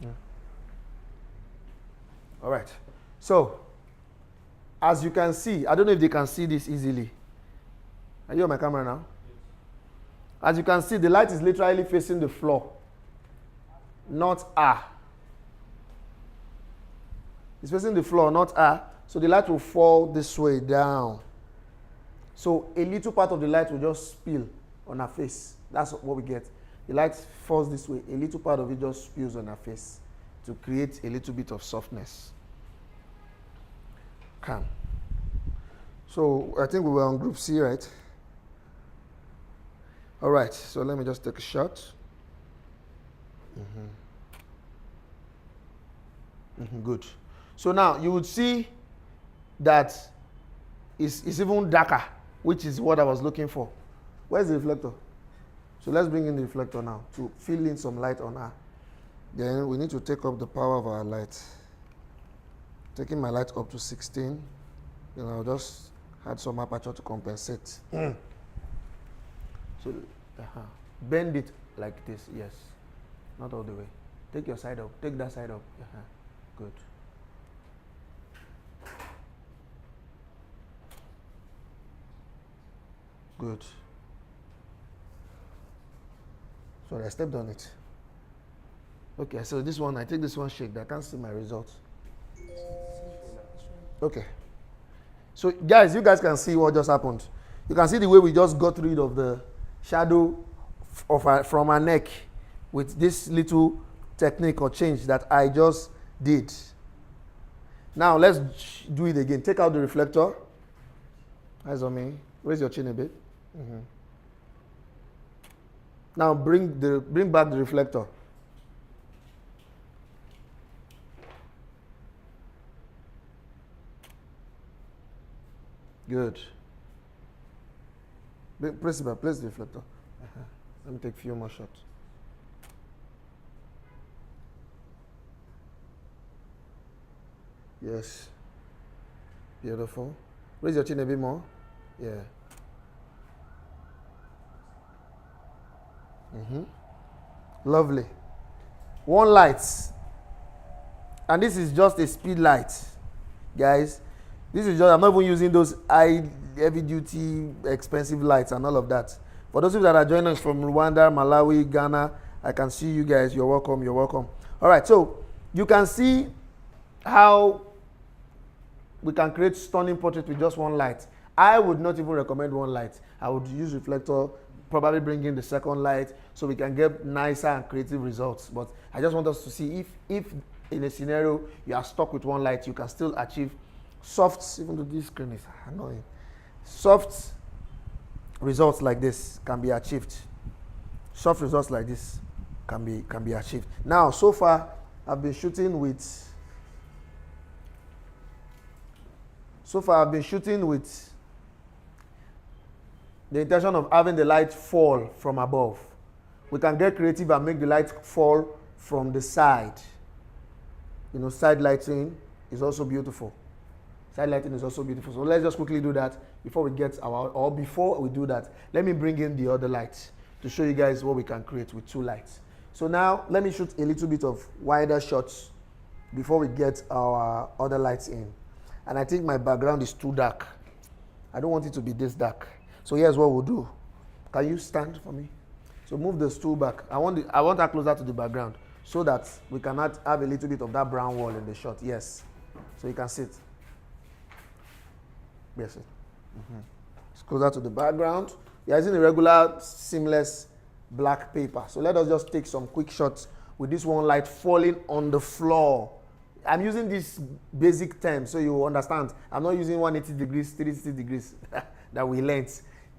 Yeah. All right. So, as you can see, I don't know if they can see this easily. Are you on my camera now? As you can see, the light is literally facing the floor, not R. It's facing the floor, not R. So the light will fall this way down. So a little part of the light will just spill on her face. That's what we get. The light falls this way. A little part of it just spills on her face to create a little bit of softness. Calm. So I think we were on group C, right? All right. So let me just take a shot. Good. So now you would see that it's even darker, which is what I was looking for. Where's the reflector? So let's bring in the reflector now to fill in some light on her. Then we need to take up the power of our light. Taking my light up to 16, then I'll just add some aperture to compensate. So bend it like this, yes. Not all the way. Take your side up, take that side up. Good. Good. Sorry, I stepped on it. Okay, so this one, I take this one shake. I can't see my results. Okay. So guys, you guys can see what just happened. You can see the way we just got rid of the shadow from our neck with this little technique or change that I just did. Now let's do it again. Take out the reflector. Eyes on me. Raise your chin a bit. Now bring back the reflector. Good. Place the reflector. Let me take a few more shots. Yes. Beautiful. Raise your chin a bit more. Yeah. Lovely. One light. And this is just a speed light. Guys, this is just, I'm not even using those high, heavy duty, expensive lights and all of that. For those of you that are joining us from Rwanda, Malawi, Ghana, I can see you guys. You're welcome. You're welcome. All right. So you can see how we can create stunning portrait with just one light. I would not even recommend one light. I would use reflector, probably bring in the second light so we can get nicer and creative results. But I just want us to see if in a scenario you are stuck with one light, you can still achieve soft, even though this screen is annoying, soft results like this can be achieved. Soft results like this can be achieved. Now, so far, I've been shooting with the intention of having the light fall from above. We can get creative and make the light fall from the side. You know, side lighting is also beautiful. Side lighting is also beautiful. So let's just quickly do that before we get before we do that, let me bring in the other lights to show you guys what we can create with two lights. So now let me shoot a little bit of wider shots before we get our other lights in. And I think my background is too dark. I don't want it to be this dark. So here's what we'll do. Can you stand for me? So move the stool back. I want that closer to the background so that we can have a little bit of that brown wall in the shot. Yes. So you can sit. Yes. It's closer to the background. You're using a regular seamless black paper. So let us just take some quick shots with this one light falling on the floor. I'm using this basic term so you understand. I'm not using 180 degrees, 360 degrees that we learned.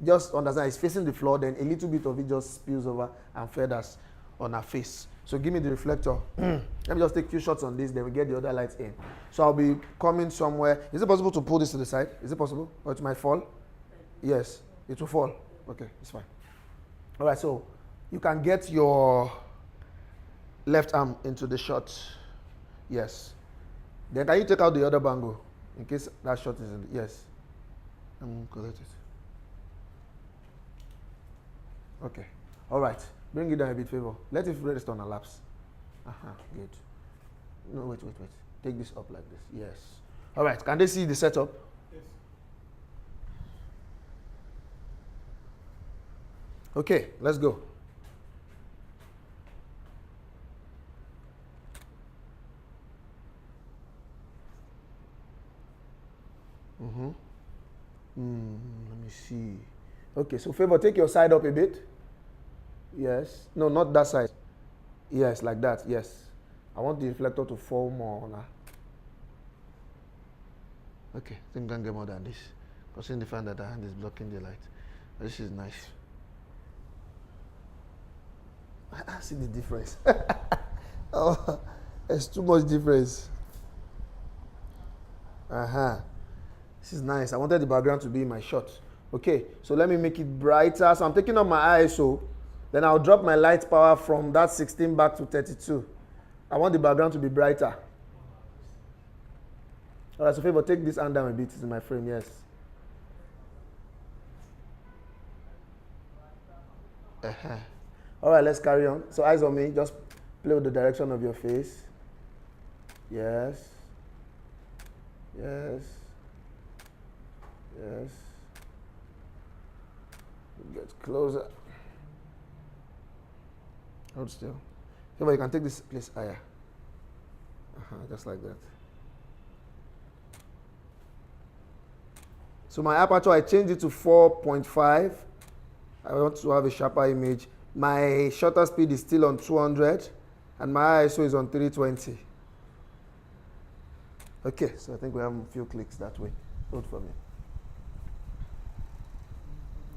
Just understand it's facing the floor, then a little bit of it just spills over and feathers on our face. So give me the reflector. Let me just take a few shots on this, then we get the other lights in. So I'll be coming somewhere. Is it possible to pull this to the side? Is it possible? Or it might fall? Yes, it will fall. Okay, it's fine. All right, so you can get your left arm into the shot. Yes. Then can you take out the other bangle in case that shot is in? Yes. Collect it. Okay. All right. Bring it down a bit, favor. Let it rest on our laps. Good. No, wait. Take this up like this. Yes. All right. Can they see the setup? Yes. Okay. Let's go. Let me see. Okay, so favor, take your side up a bit. Yes. No, not that side. Yes, like that. Yes. I want the reflector to fall more now. Okay, I think I can get more than this. Considering the fact that the hand is blocking the light. This is nice. I see the difference. Oh, there's too much difference. This is nice. I wanted the background to be in my shot. Okay, so let me make it brighter. So I'm taking up my ISO. Then I'll drop my light power from that 16 back to 32. I want the background to be brighter. All right, so favor, take this hand down a bit. It's in my frame, yes. All right, let's carry on. So eyes on me. Just play with the direction of your face. Yes. Yes. Yes. Get closer. Hold still. Okay, but you can take this place higher. Just like that. So my aperture, I changed it to 4.5. I want to have a sharper image. My shutter speed is still on 200, and my ISO is on 320. Okay, so I think we have a few clicks that way. Hold for me.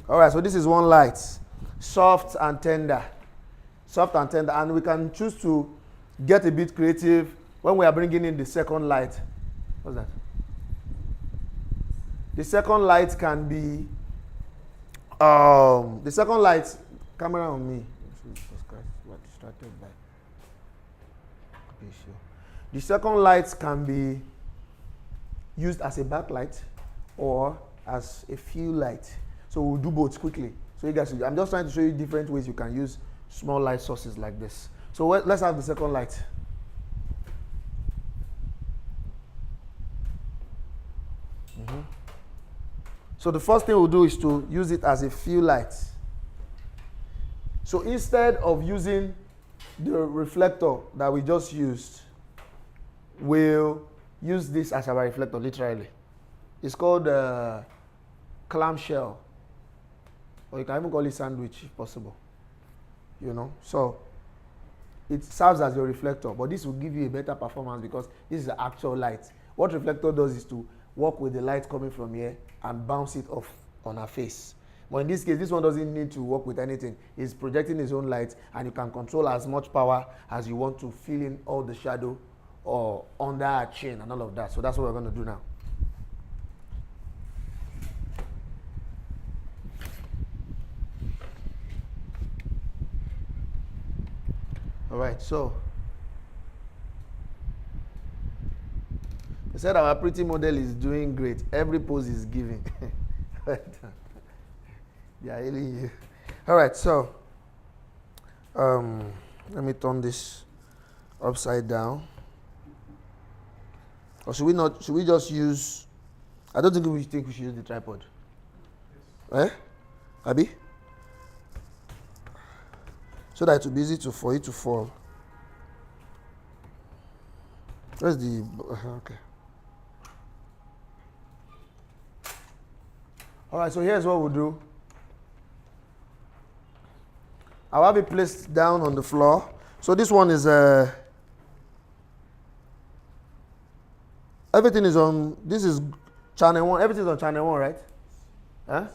All right, so this is one light, soft and tender. Soft and tender, and we can choose to get a bit creative when we are bringing in the second light. What's that? The second light can be, the second light, camera on me. We're distracted by. Okay, sure. The second light can be used as a backlight or as a fill light. So we'll do both quickly. So you guys, I'm just trying to show you different ways you can use small light sources like this. So let's have the second light. So the first thing we'll do is to use it as a fill light. So instead of using the reflector that we just used, we'll use this as our reflector, literally. It's called clamshell. Or you can even call it sandwich if possible. You know, so it serves as your reflector, but this will give you a better performance because this is the actual light. What reflector does is to work with the light coming from here and bounce it off on our face. But in this case, this one doesn't need to work with anything. It's projecting its own light, and you can control as much power as you want to fill in all the shadow or under our chin and all of that. So that's what we're going to do now. All right, so they said our pretty model is doing great. Every pose is giving. They are hailing you. All right, so let me turn this upside down. Or should we not? Should we just use? I don't think we should use the tripod. Yes. Abi? So that it will be easy for it to fall. Where's the okay? All right, so here's what we'll do. I'll have it placed down on the floor. So this one is everything is on. This is channel 1. Everything's on channel 1, right? Huh?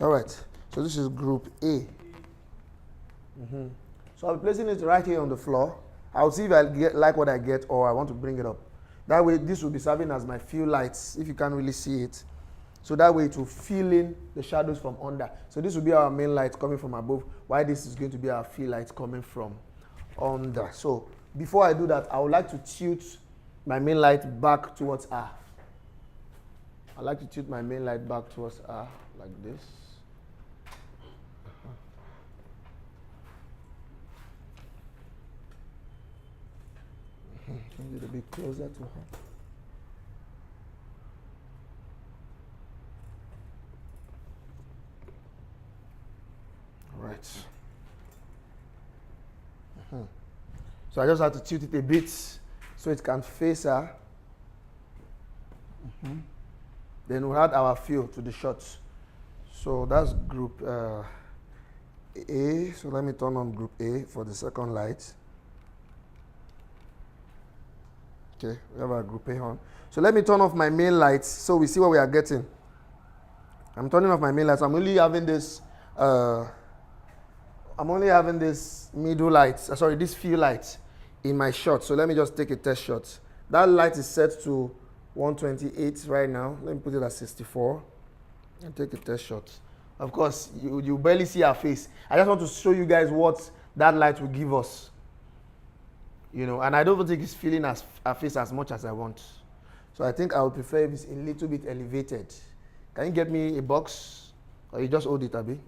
All right, so this is group A. So I'll be placing it right here on the floor. I'll see if I like what I get or I want to bring it up. That way, this will be serving as my fill lights, if you can't really see it. So that way, it will fill in the shadows from under. So this will be our main light coming from above, while this is going to be our fill light coming from under. So before I do that, I would like to tilt my main light back towards R. I like to tilt my main light back towards R, like this. Bring it a bit closer to her. All right. So I just have to tilt it a bit so it can face her. Then we'll add our fill to the shots. So that's group A. So let me turn on group A for the second light. Okay, we have our group A on. So let me turn off my main lights so we see what we are getting. I'm turning off my main lights. I'm only having this middle light, this fill light in my shot. So let me just take a test shot. That light is set to 128 right now. Let me put it at 64 and take a test shot. Of course, you barely see our face. I just want to show you guys what that light will give us. You know, and I don't think it's filling our face as much as I want. So I think I would prefer if it's a little bit elevated. Can you get me a box? Or you just hold it, Abi?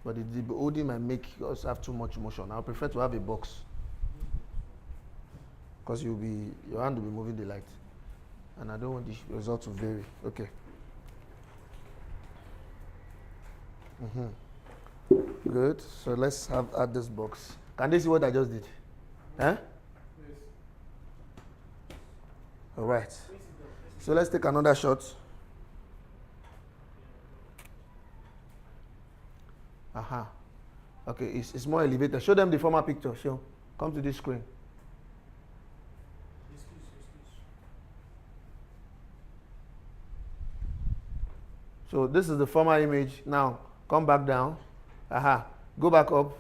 But the holding might make us have too much motion. I would prefer to have a box. Because your hand will be moving the light. And I don't want the result to vary. Okay. Good. So let's add this box. Can they see what I just did? Huh? All right. So let's take another shot. Aha. Okay, it's more elevated. Show them the former picture. Show. Come to this screen. So this is the former image. Now come back down. Aha. Go back up.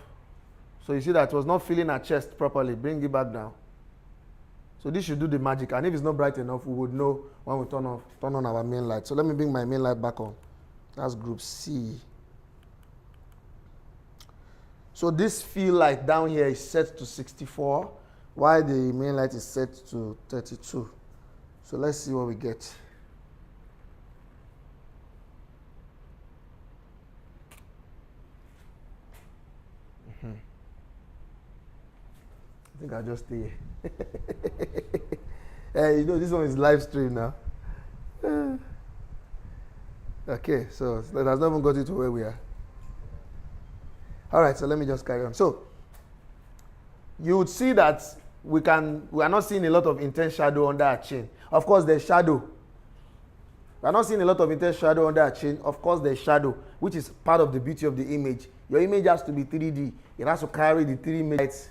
So you see that it was not filling our chest properly. Bring it back down. So this should do the magic. And if it's not bright enough, we would know when we turn on our main light. So let me bring my main light back on. That's group C. So this fill light down here is set to 64, while the main light is set to 32. So let's see what we get. I think I'll just stay here. Hey, you know, this one is live stream now. Okay, so it has not even got it to where we are. All right, so let me just carry on. So you would see that we are not seeing a lot of intense shadow under our chin. Of course, there's shadow. We are not seeing a lot of intense shadow under our chin. Of course, there's shadow, which is part of the beauty of the image. Your image has to be 3D. It has to carry the three lights,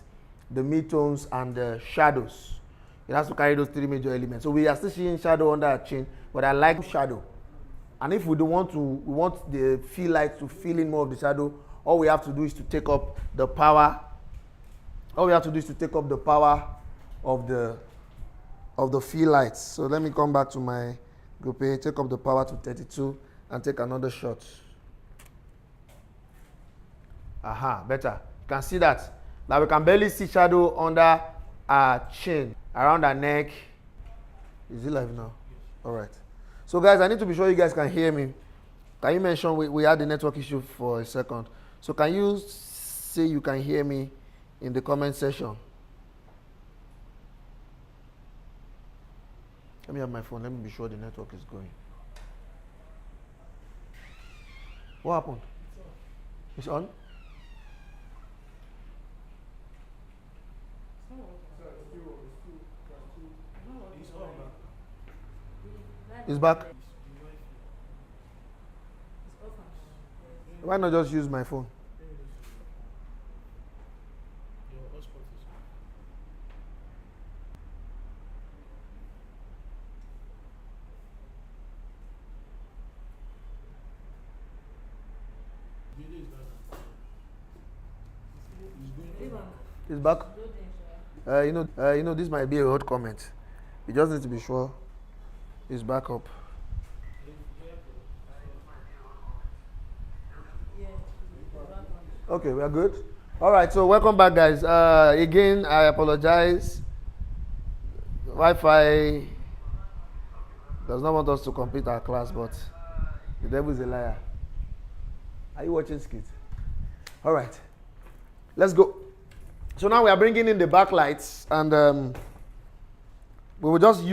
the midtones, and the shadows. It has to carry those three major elements. So we are still seeing shadow under our chin, but I like shadow. And if we don't want to, we want the fill light to fill in more of the shadow, all we have to do is to take up the power. All we have to do is to take up the power of the fill lights. So let me come back to my group A, take up the power to 32, and take another shot. Aha, better. You can see that. Now we can barely see shadow under our chin, around our neck. Is it live now? All right. So guys, I need to be sure you guys can hear me. Can you mention we had the network issue for a second? So can you say you can hear me in the comment section? Let me have my phone. Let me be sure the network is going. What happened? It's on? It's back. Why not just use my phone? It's back. You know, this might be a hot comment. You just need to be sure it's back up. Okay, we are good. All right, so welcome back, guys. Again, I apologize. Wi-Fi does not want us to complete our class, but the devil is a liar. Are you watching skits? All right, let's go. So now we are bringing in the backlights, and we will just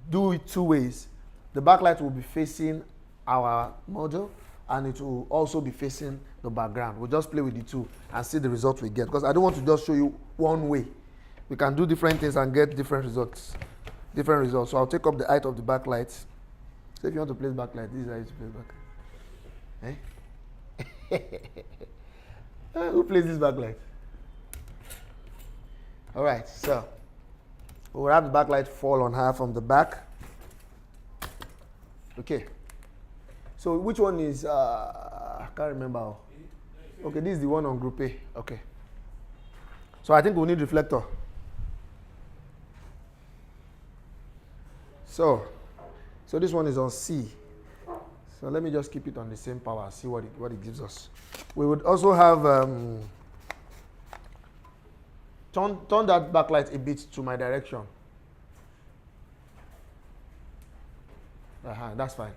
do it two ways. The backlight will be facing our model, and it will also be facing the background. We'll just play with the two and see the result we get, because I don't want to just show you one way. We can do different things and get different results. So I'll take up the height of the backlight. So if you want to place backlight, this is how you place backlight. Eh? Who plays this backlight? All right, so we'll have the backlight fall on her from the back. Okay. So which one is, I can't remember. Okay, this is the one on group A. Okay. So I think we'll need reflector. So this one is on C. So let me just keep it on the same power, see what it gives us. We would also have, turn that backlight a bit to my direction. That's fine.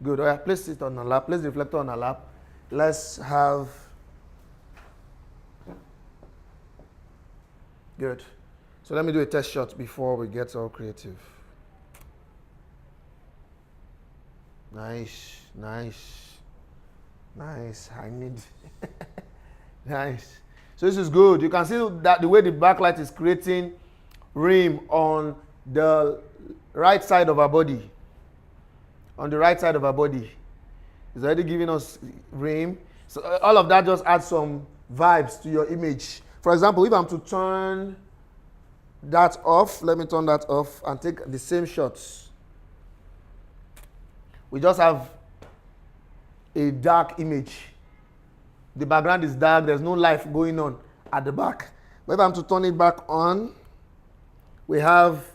Good. All right, place it on a lap. Place the reflector on a lap. Let's have. Good. So let me do a test shot before we get all creative. Nice. Nice. I need. Nice. So this is good. You can see that the way the backlight is creating rim on the right side of our body. On the right side of our body. It's already giving us rim. So all of that just adds some vibes to your image. For example, if I'm to turn that off, let me turn that off and take the same shots. We just have a dark image. The background is dark, there's no life going on at the back. But if I'm to turn it back on, we have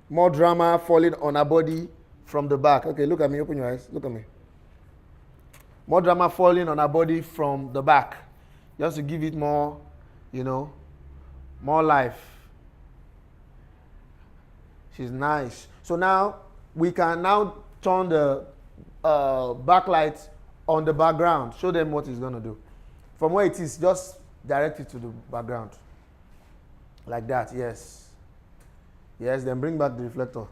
more drama falling on our body from the back. Okay, look at me, open your eyes, look at me. More drama falling on our body from the back. Just to give it more, more life. She's nice. So now, we can now turn the backlight on the background. Show them what it's going to do. From where it is, just direct it to the background. Like that, yes. Yes, then bring back the reflector.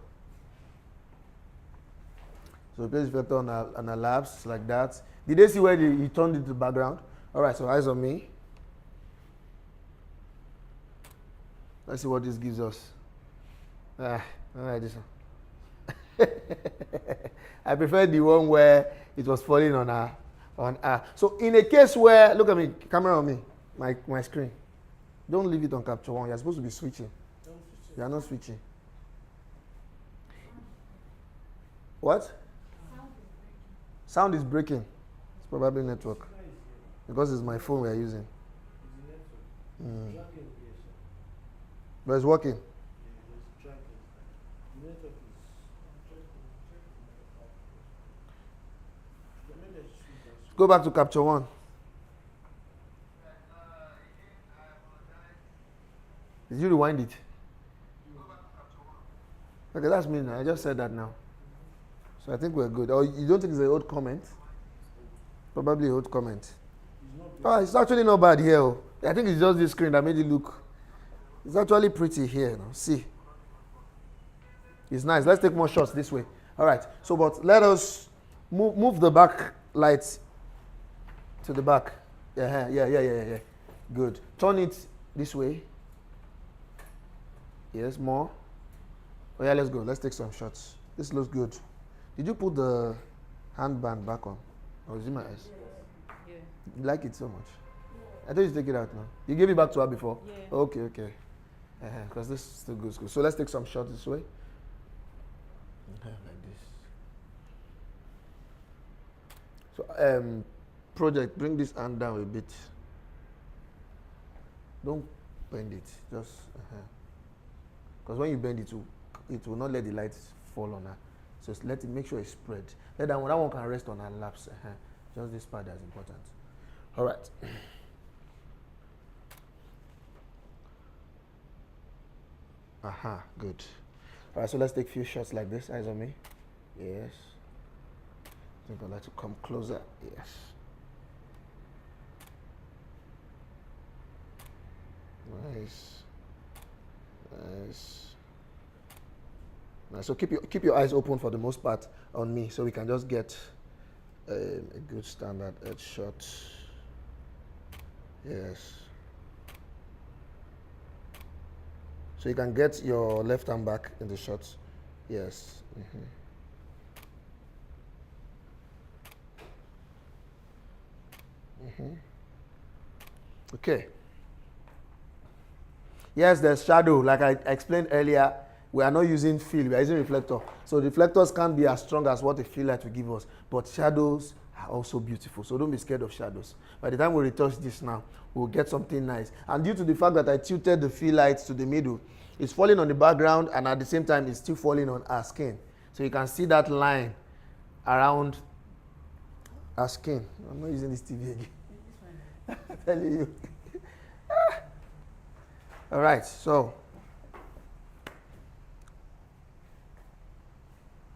So place the reflector on a laps, like that. Did they see where he turned it to the background? All right, so eyes on me. Let's see what this gives us. All right, this one. I prefer the one where it was falling on her. So in a case where, look at me, camera on me, my screen. Don't leave it on capture one. You're supposed to be switching. You are not switching. What? Sound is breaking. It's probably network. Because it's my phone we are using. But it's working. Go back to capture one. Did you rewind it? Okay, that's me now. I just said that now. So I think we're good. Or you don't think it's an old comment? Probably an old comment. Oh, it's actually not bad here. Oh. I think it's just this screen that made it look. It's actually pretty here. You know? See. It's nice. Let's take more shots this way. All right. So, but let us move the back lights to the back. Yeah. Good. Turn it this way. Yes, more. Oh yeah, let's go. Let's take some shots. This looks good. Did you put the handband back on? Or is it my eyes? Yeah. You like it so much? I thought you take it out now. You gave it back to her before? Yeah. Okay. Because this still goes good. So let's take some shots this way. Like this. So project, bring this hand down a bit. Don't bend it. Just because when you bend it will not let the light fall on her. So let it, make sure it's spread. Let that one can rest on her laps. Just this part that's important. All right. Good. All right, so let's take a few shots like this. Eyes on me. Yes. I think I'd like to come closer. Yes. Nice. So keep your eyes open for the most part on me, so we can just get a good standard edge shot. Yes. So you can get your left hand back in the shots. Yes. Okay. Yes, there's shadow. Like I explained earlier, we are not using fill, we are using reflector. So reflectors can't be as strong as what a fill light will give us, but shadows are also beautiful. So don't be scared of shadows. By the time we retouch this now, we'll get something nice. And due to the fact that I tilted the fill light to the middle, it's falling on the background, and at the same time, it's still falling on our skin. So you can see that line around our skin. I'm not using this TV again. I'm telling you. All right, so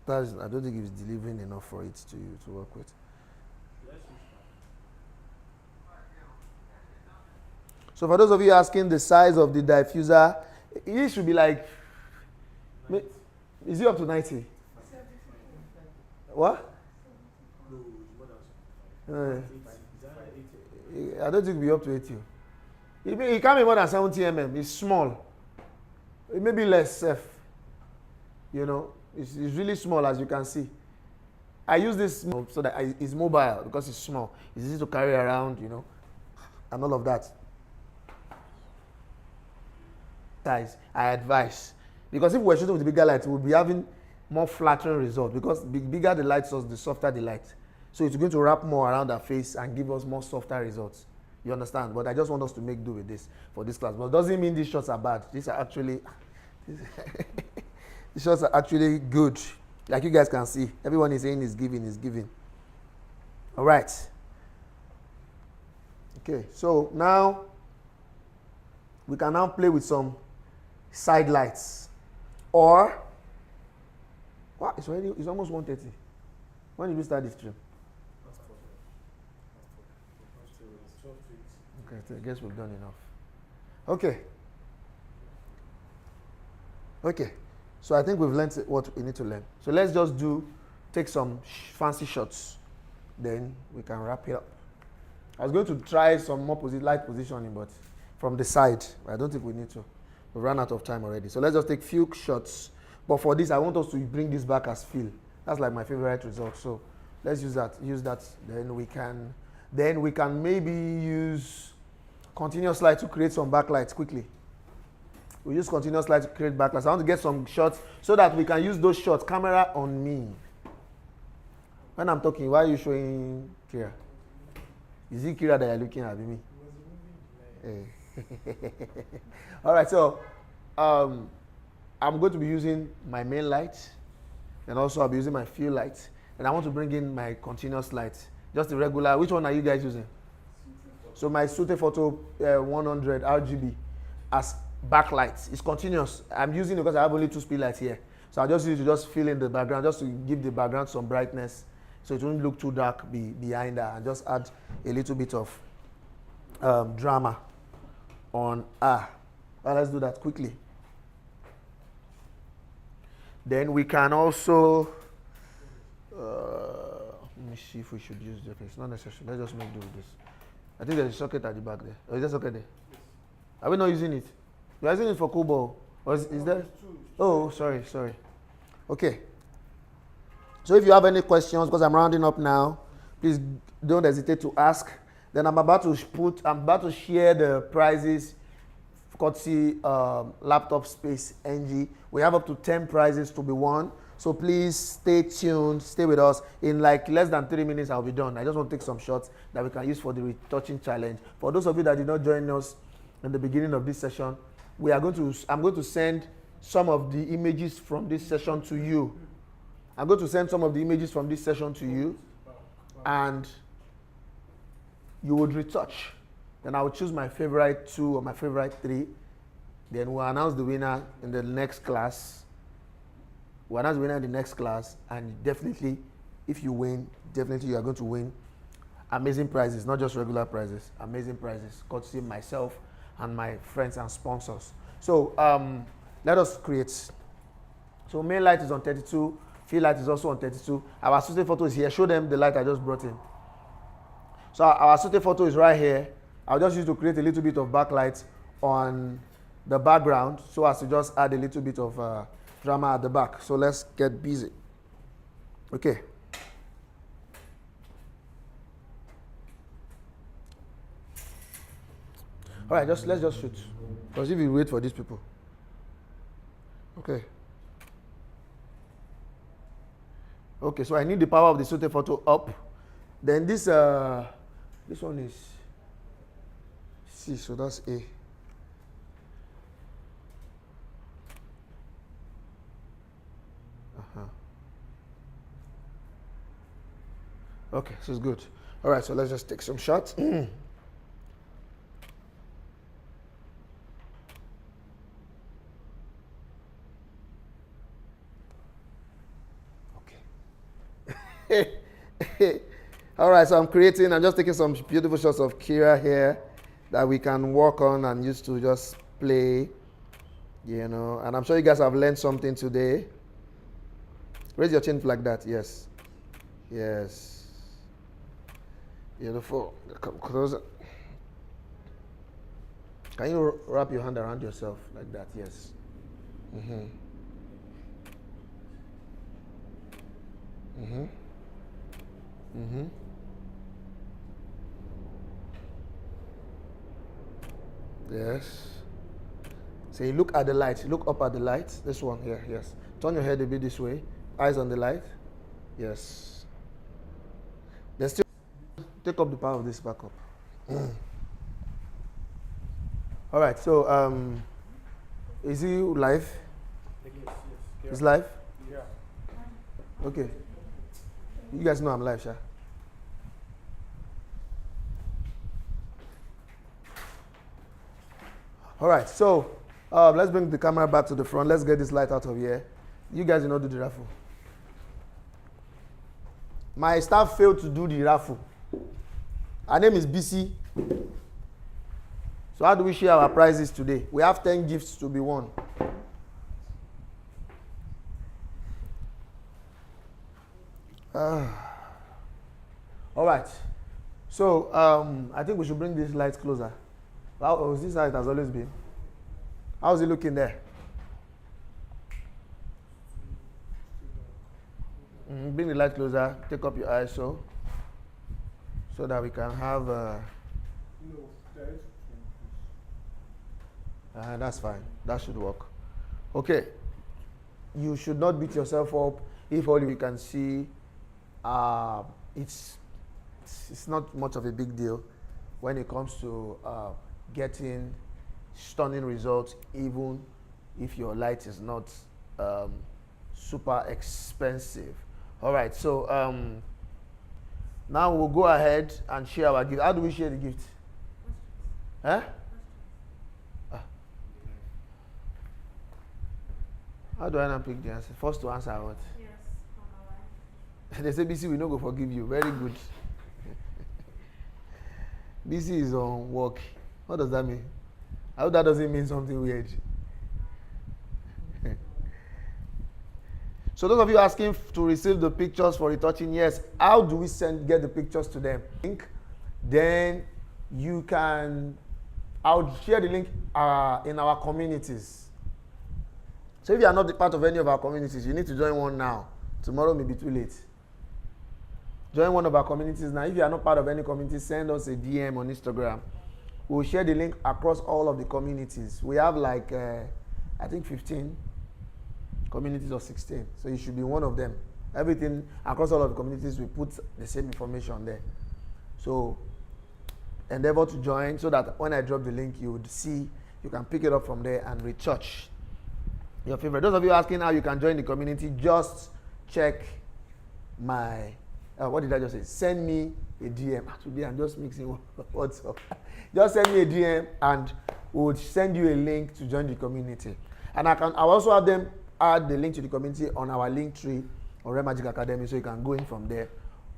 I don't think it's delivering enough for it to work with. So for those of you asking the size of the diffuser, it should be like, is it up to 90? What? I don't think it'll be up to 80. It can't be more than 70 mm. It's small. It may be less safe. You know, it's really small, as you can see. I use this so that it's mobile because it's small. It's easy to carry around, you know, and all of that. Guys, I advise, because if we're shooting with bigger lights, we'll be having more flattering results, because the bigger the light source, the softer the light. So it's going to wrap more around our face and give us more softer results. You understand? But I just want us to make do with this for this class. But it doesn't mean these shots are bad. These are actually these shots are actually good. Like you guys can see, everyone is saying is giving. All right. Okay, so now we can now play with some side lights. Or what? It's almost 1:30. When did we start this stream? Okay, so I guess we've done enough. Okay. So I think we've learned what we need to learn. So let's just take some fancy shots. Then we can wrap it up. I was going to try some more light positioning, but from the side. I don't think we need to. We've run out of time already. So let's just take few shots. But for this, I want us to bring this back as fill. That's like my favorite result. So let's use that. Then we can maybe use continuous light to create some backlights quickly. We use continuous light to create backlights. I want to get some shots so that we can use those shots. Camera on me. When I'm talking, why are you showing Kira? Is it Kira that you're looking at me? All right, so I'm going to be using my main light, and also I'll be using my fill light, and I want to bring in my continuous light, just the regular. Which one are you guys using? So my Sute Photo 100 RGB as backlight. It's continuous. I'm using it because I have only 2 speed lights here, so I'll just use it to just fill in the background, just to give the background some brightness, so it won't look too dark behind her, and just add a little bit of drama on her. Well, let's do that quickly. Then we can also let me see if we should use the. It's not necessary. Let's just make do with this. I think there's a socket at the back there. Or is there a socket there? Are we not using it? We are using it for Kobo. Or is there? Oh, sorry. Okay. So if you have any questions, because I'm rounding up now, please don't hesitate to ask. Then I'm about to share the prizes, courtesy Laptop Space NG. We have up to 10 prizes to be won. So please stay tuned, stay with us. In like less than 3 minutes, I'll be done. I just want to take some shots that we can use for the retouching challenge. For those of you that did not join us in the beginning of this session, I'm going to send some of the images from this session to you. I'm going to send some of the images from this session to you, and you would retouch. Then I will choose my favorite 2 or my favorite 3. Then we'll announce the winner in the next class. And definitely, if you win, definitely you are going to win amazing prizes, not just regular prizes, amazing prizes, courtesy myself and my friends and sponsors. So let us create. So main light is on 32, fill light is also on 32. Our Sute Photo is here. Show them the light I just brought in. So our Sute Photo is right here. I'll just use to create a little bit of backlight on the background, so as to just add a little bit of drama at the back. So let's get busy. Okay. All right, let's just shoot. Because if you wait for these people. Okay. Okay, so I need the power of the Sute Photo up. Then this one is C, so that's A. Okay, so it's good. All right, so let's just take some shots. Okay. All right, so I'm just taking some beautiful shots of Kira here that we can work on and use to just play, and I'm sure you guys have learned something today. Raise your chin like that. Yes. Beautiful. Come closer. Can you wrap your hand around yourself like that? Yes. Mm-hmm. Mm-hmm. Mm-hmm. Yes. Say, look at the light. Look up at the light. This one here. Yes. Turn your head a bit this way. Eyes on the light. Yes. Then still take up the power of this back up. All right. So, is he live? Yes. Is live? Yeah. Okay. You guys know I'm live, Sha. All right, so let's bring the camera back to the front. Let's get this light out of here. You guys did not do the raffle. My staff failed to do the raffle. Her name is BC. So how do we share our prizes today? We have 10 gifts to be won. All right. So I think we should bring this light closer. How is this how it has always been? How's it looking there? Bring the light closer. Take up your eyes so that we can have. That's fine. That should work. Okay. You should not beat yourself up if all you can see. It's not much of a big deal when it comes to getting stunning results, even if your light is not super expensive. All right, so now we'll go ahead and share our gift. How do we share the gift? Huh? How do I not pick the answer? First to answer what? Yes, on our They say BC, we no go forgive you. Very good. BC is on work. What does that mean? I hope that doesn't mean something weird. So those of you asking to receive the pictures for retouching, yes. How do we get the pictures to them? Then you can. I'll share the link in our communities. So if you are not the part of any of our communities, you need to join one now. Tomorrow may be too late. Join one of our communities now. If you are not part of any community, send us a DM on Instagram. We'll share the link across all of the communities. We have like, I think 15 communities or 16. So you should be one of them. Everything across all of the communities, we put the same information there. So endeavor to join so that when I drop the link, you would see, you can pick it up from there and retouch your favorite. Those of you asking how you can join the community, just check my, what did I just say? Send me a DM. Today I'm just mixing what's up. Just send me a DM and we'll send you a link to join the community. And I'll also have them add the link to the community on our link tree on Red Magic Academy, so you can go in from there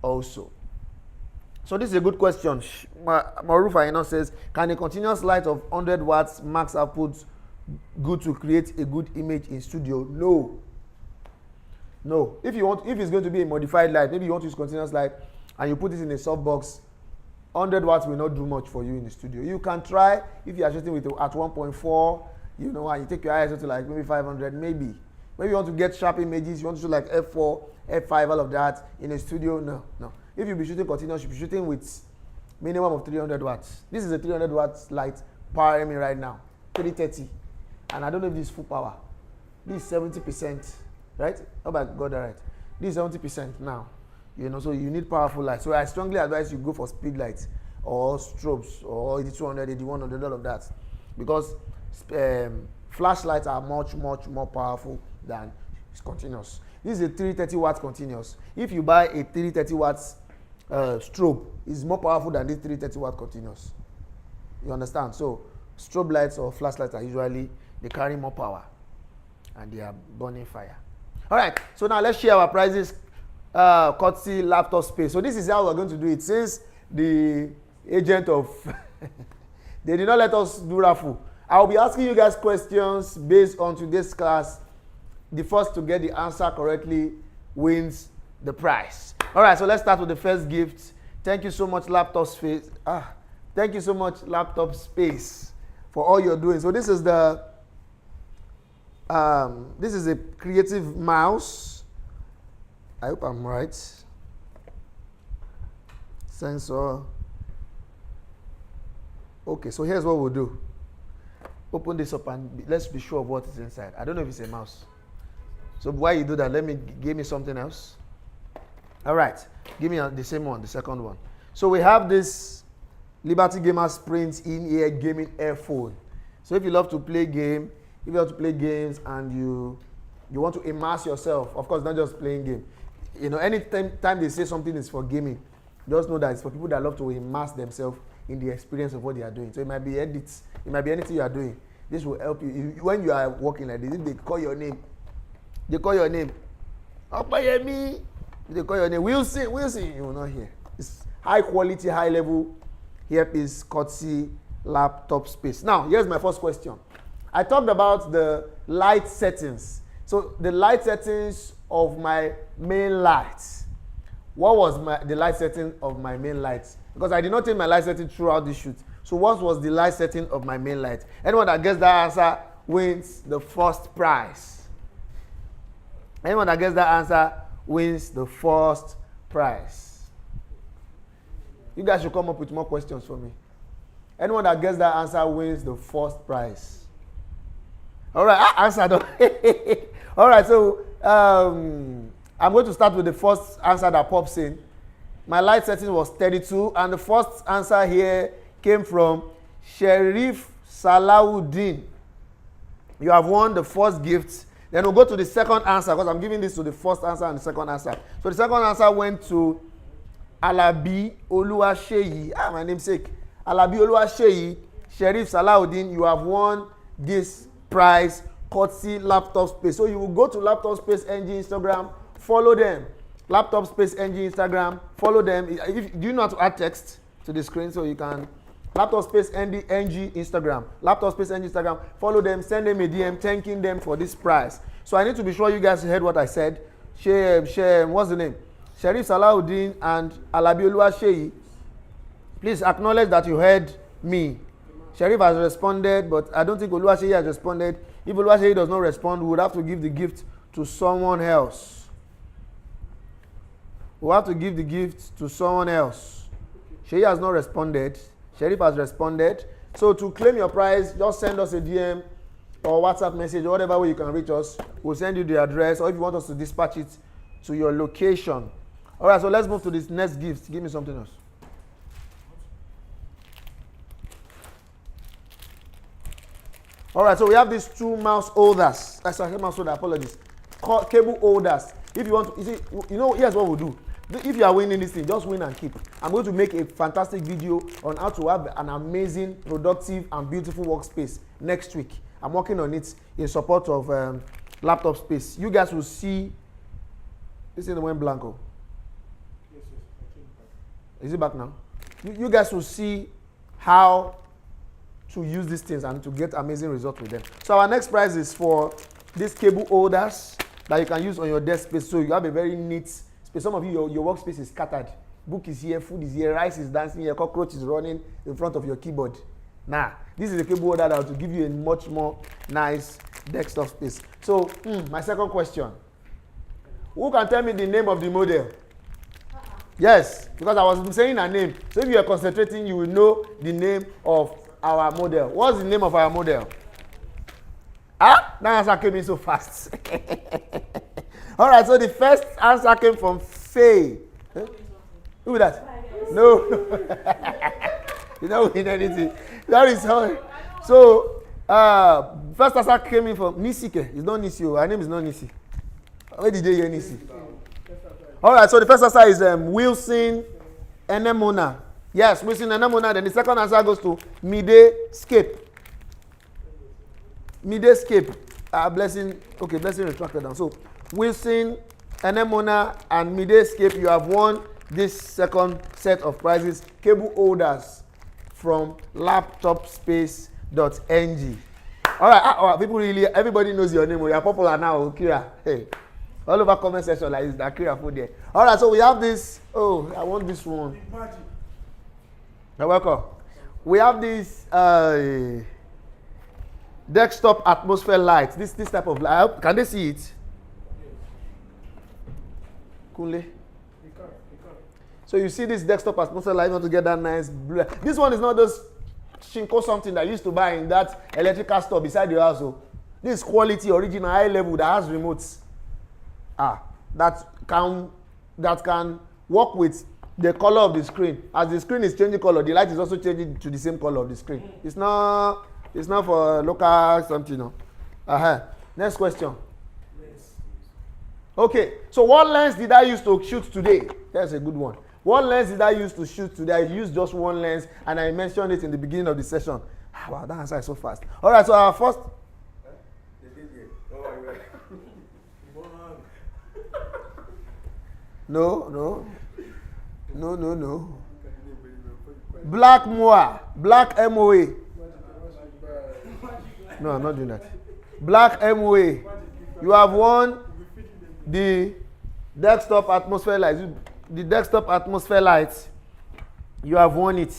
also. So this is a good question. Maruf Aina says, can a continuous light of 100 watts max output good to create a good image in studio? No. No. If it's going to be a modified light, maybe you want to use continuous light and you put it in a softbox, 100 watts will not do much for you in the studio. You can try if you are shooting with at 1.4, and you take your ISO to like maybe 500, maybe. Maybe you want to get sharp images, you want to shoot like f4, f5, all of that in a studio. No. If you be shooting continuous, you be shooting with minimum of 300 watts. This is a 300 watts light powering me right now, 330. And I don't know if this is full power. This is 70%, right? Oh my God, all right. This is 70% now. So you need powerful light. So I strongly advise you go for speed lights or strobes or 8200, 8100, all of that. Because flashlights are much, much more powerful than continuous. This is a 330 watts continuous. If you buy a 330 watts strobe, it's more powerful than this 330 watt continuous. You understand? So strobe lights or flashlights are usually, they carry more power and they are burning fire. All right, so now let's share our prizes. Courtesy laptop space. So this is how we're going to do it. Since the agent of they did not let us do raffle, I'll be asking you guys questions based on today's class. The first to get the answer correctly wins the prize. All right, so let's start with the first gift. Thank you so much, laptop space. Thank you so much, laptop space, for all you're doing. So this is the this is a creative mouse. I hope I'm right. Sensor. Okay, so here's what we'll do. Open this up and let's be sure of what is inside. I don't know if it's a mouse. So while you do that, give me something else. All right, give me the same one, the second one. So we have this Liberty Gamer Sprint in-ear gaming earphone. So if you love to play games and you want to immerse yourself, of course, not just playing game. You know, anytime they say something is for gaming, just know that it's for people that love to immerse themselves in the experience of what they are doing. So it might be edits, it might be anything you are doing. This will help you. When you are working like this, if they call your name, Opayemi, they call your name, Wilson, you will not hear. It's high quality, high level earpiece, courtesy laptop space. Now, here's my first question. I talked about the light settings. So the light settings of my main lights. What was the light setting of my main lights? Because I did not take my light setting throughout the shoot. So what was the light setting of my main light? Anyone that gets that answer wins the first prize. Anyone that gets that answer wins the first prize. You guys should come up with more questions for me. Anyone that gets that answer wins the first prize. All right, answer. All right, so I'm going to start with the first answer that pops in. My light setting was 32, and the first answer here came from Sharif Salahuddin. You have won the first gift. Then we'll go to the second answer, because I'm giving this to the first answer and the second answer. So the second answer went to Alabi Oluwaseyi. My namesake. Alabi Oluwaseyi, Sharif Salahuddin. You have won this prize, courtesy laptop space. So you will go to laptop space NG Instagram, follow them. Laptop space NG Instagram, follow them. Do you know how to add text to the screen so you can? Laptop space NG Instagram, laptop space NG Instagram, follow them, send them a DM thanking them for this prize. So I need to be sure you guys heard what I said. What's the name? Sharif Salahuddin and Alabi Oluwaseyi. Please acknowledge that you heard me. Sharif has responded, but I don't think Oluwaseyi has responded. If Oluwaseyi does not respond, we would have to give the gift to someone else. We'll have to give the gift to someone else. Sheyi has not responded. Sharif has responded. So to claim your prize, just send us a DM or WhatsApp message or whatever way you can reach us. We'll send you the address, or if you want us to dispatch it to your location. All right, so let's move to this next gift. Give me something else. All right, so we have these two mouse holders. Sorry, mouse holder, apologies. Cable holders. If you want to, here's what we'll do. If you are winning this thing, just win and keep. I'm going to make a fantastic video on how to have an amazing, productive, and beautiful workspace next week. I'm working on it in support of laptop space. You guys will see. This is the one blanco. Yes. Is it back now? You guys will see how to use these things and to get amazing results with them. So our next prize is for these cable holders that you can use on your desk space. So you have a very neat space. Some of you, your workspace is scattered. Book is here, food is here, rice is dancing here, cockroach is running in front of your keyboard. Nah, this is a cable holder that will give you a much more nice desktop space. So, my second question. Who can tell me the name of the model? Yes, because I was saying a name. So if you are concentrating, you will know the name of our model. What's the name of our model? That answer came in so fast. All right, so the first answer came from Faye. Huh? Who is that? No. You don't win anything. That is how. So, first answer came in from Nisike. It's not Nisi. Her name is not Nisi. Where did you hear Nisi? All right, so the first answer is Wilson Enemona. Yes, Wilson Enemona. Then the second answer goes to Midescape. Midescape. Blessing retracted down. So, Wilson, Enemona, and Midescape, you have won this second set of prizes. Cable holders from laptopspace.ng. All right, people everybody knows your name. You are popular now, Kira. Hey, all over comment section like this, that Kira food there. All right, so we have this. Oh, I want this one. You're welcome. We have this Desktop atmosphere light. This type of light. Can they see it? Kunle. So you see this desktop atmosphere light, you want to get that nice blue. This one is not those Shinko something that you used to buy in that electrical store beside your house. Oh. This is quality, original, high level that has remotes. That can work with the color of the screen. As the screen is changing color, the light is also changing to the same color of the screen. It's not for local something. No. Next question. Okay, so what lens did I use to shoot today? That's a good one. What lens did I use to shoot today? I used just one lens, and I mentioned it in the beginning of the session. Wow, that answer is so fast. All right, so our first. No. Black MOA. Black MOA. No, I'm not doing that. Black MOA. You have won the desktop atmosphere light. The desktop atmosphere light. You have won it.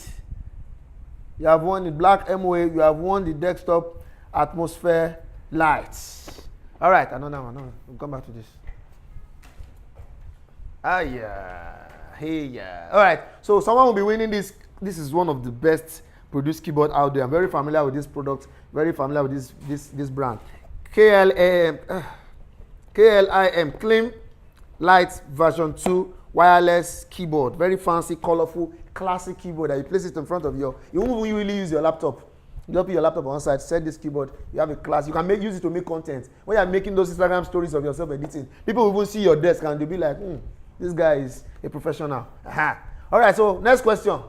You have won the black MOA. You have won the desktop atmosphere light. All right, another one. We'll come back to this. Yeah. All right, so someone will be winning this. This is one of the best produced keyboard out there. I'm very familiar with this product. Very familiar with this brand. KLIM Clean Light version 2 wireless keyboard. Very fancy, colorful, classic keyboard that you place it in front of you won't really use your laptop. You put your laptop on side, set this keyboard, you have a class. You can use it to make content. When you're making those Instagram stories of yourself editing, people will even see your desk and they'll be like, this guy is a professional. All right, so next question.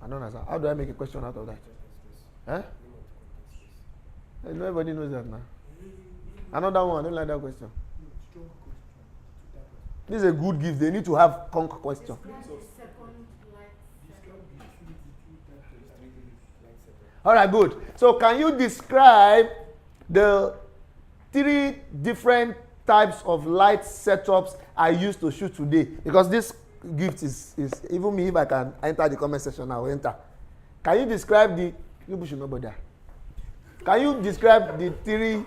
I don't understand. How do I make a question out of that? Nobody knows that now. Another one. I don't like that question. This is a good gift. They need to have conk question. All right, good. So can you describe the 3 different types of light setups I used to shoot today? Because this gift is even me, if I can enter the comment section, I will enter. Can you describe the Can you describe the 3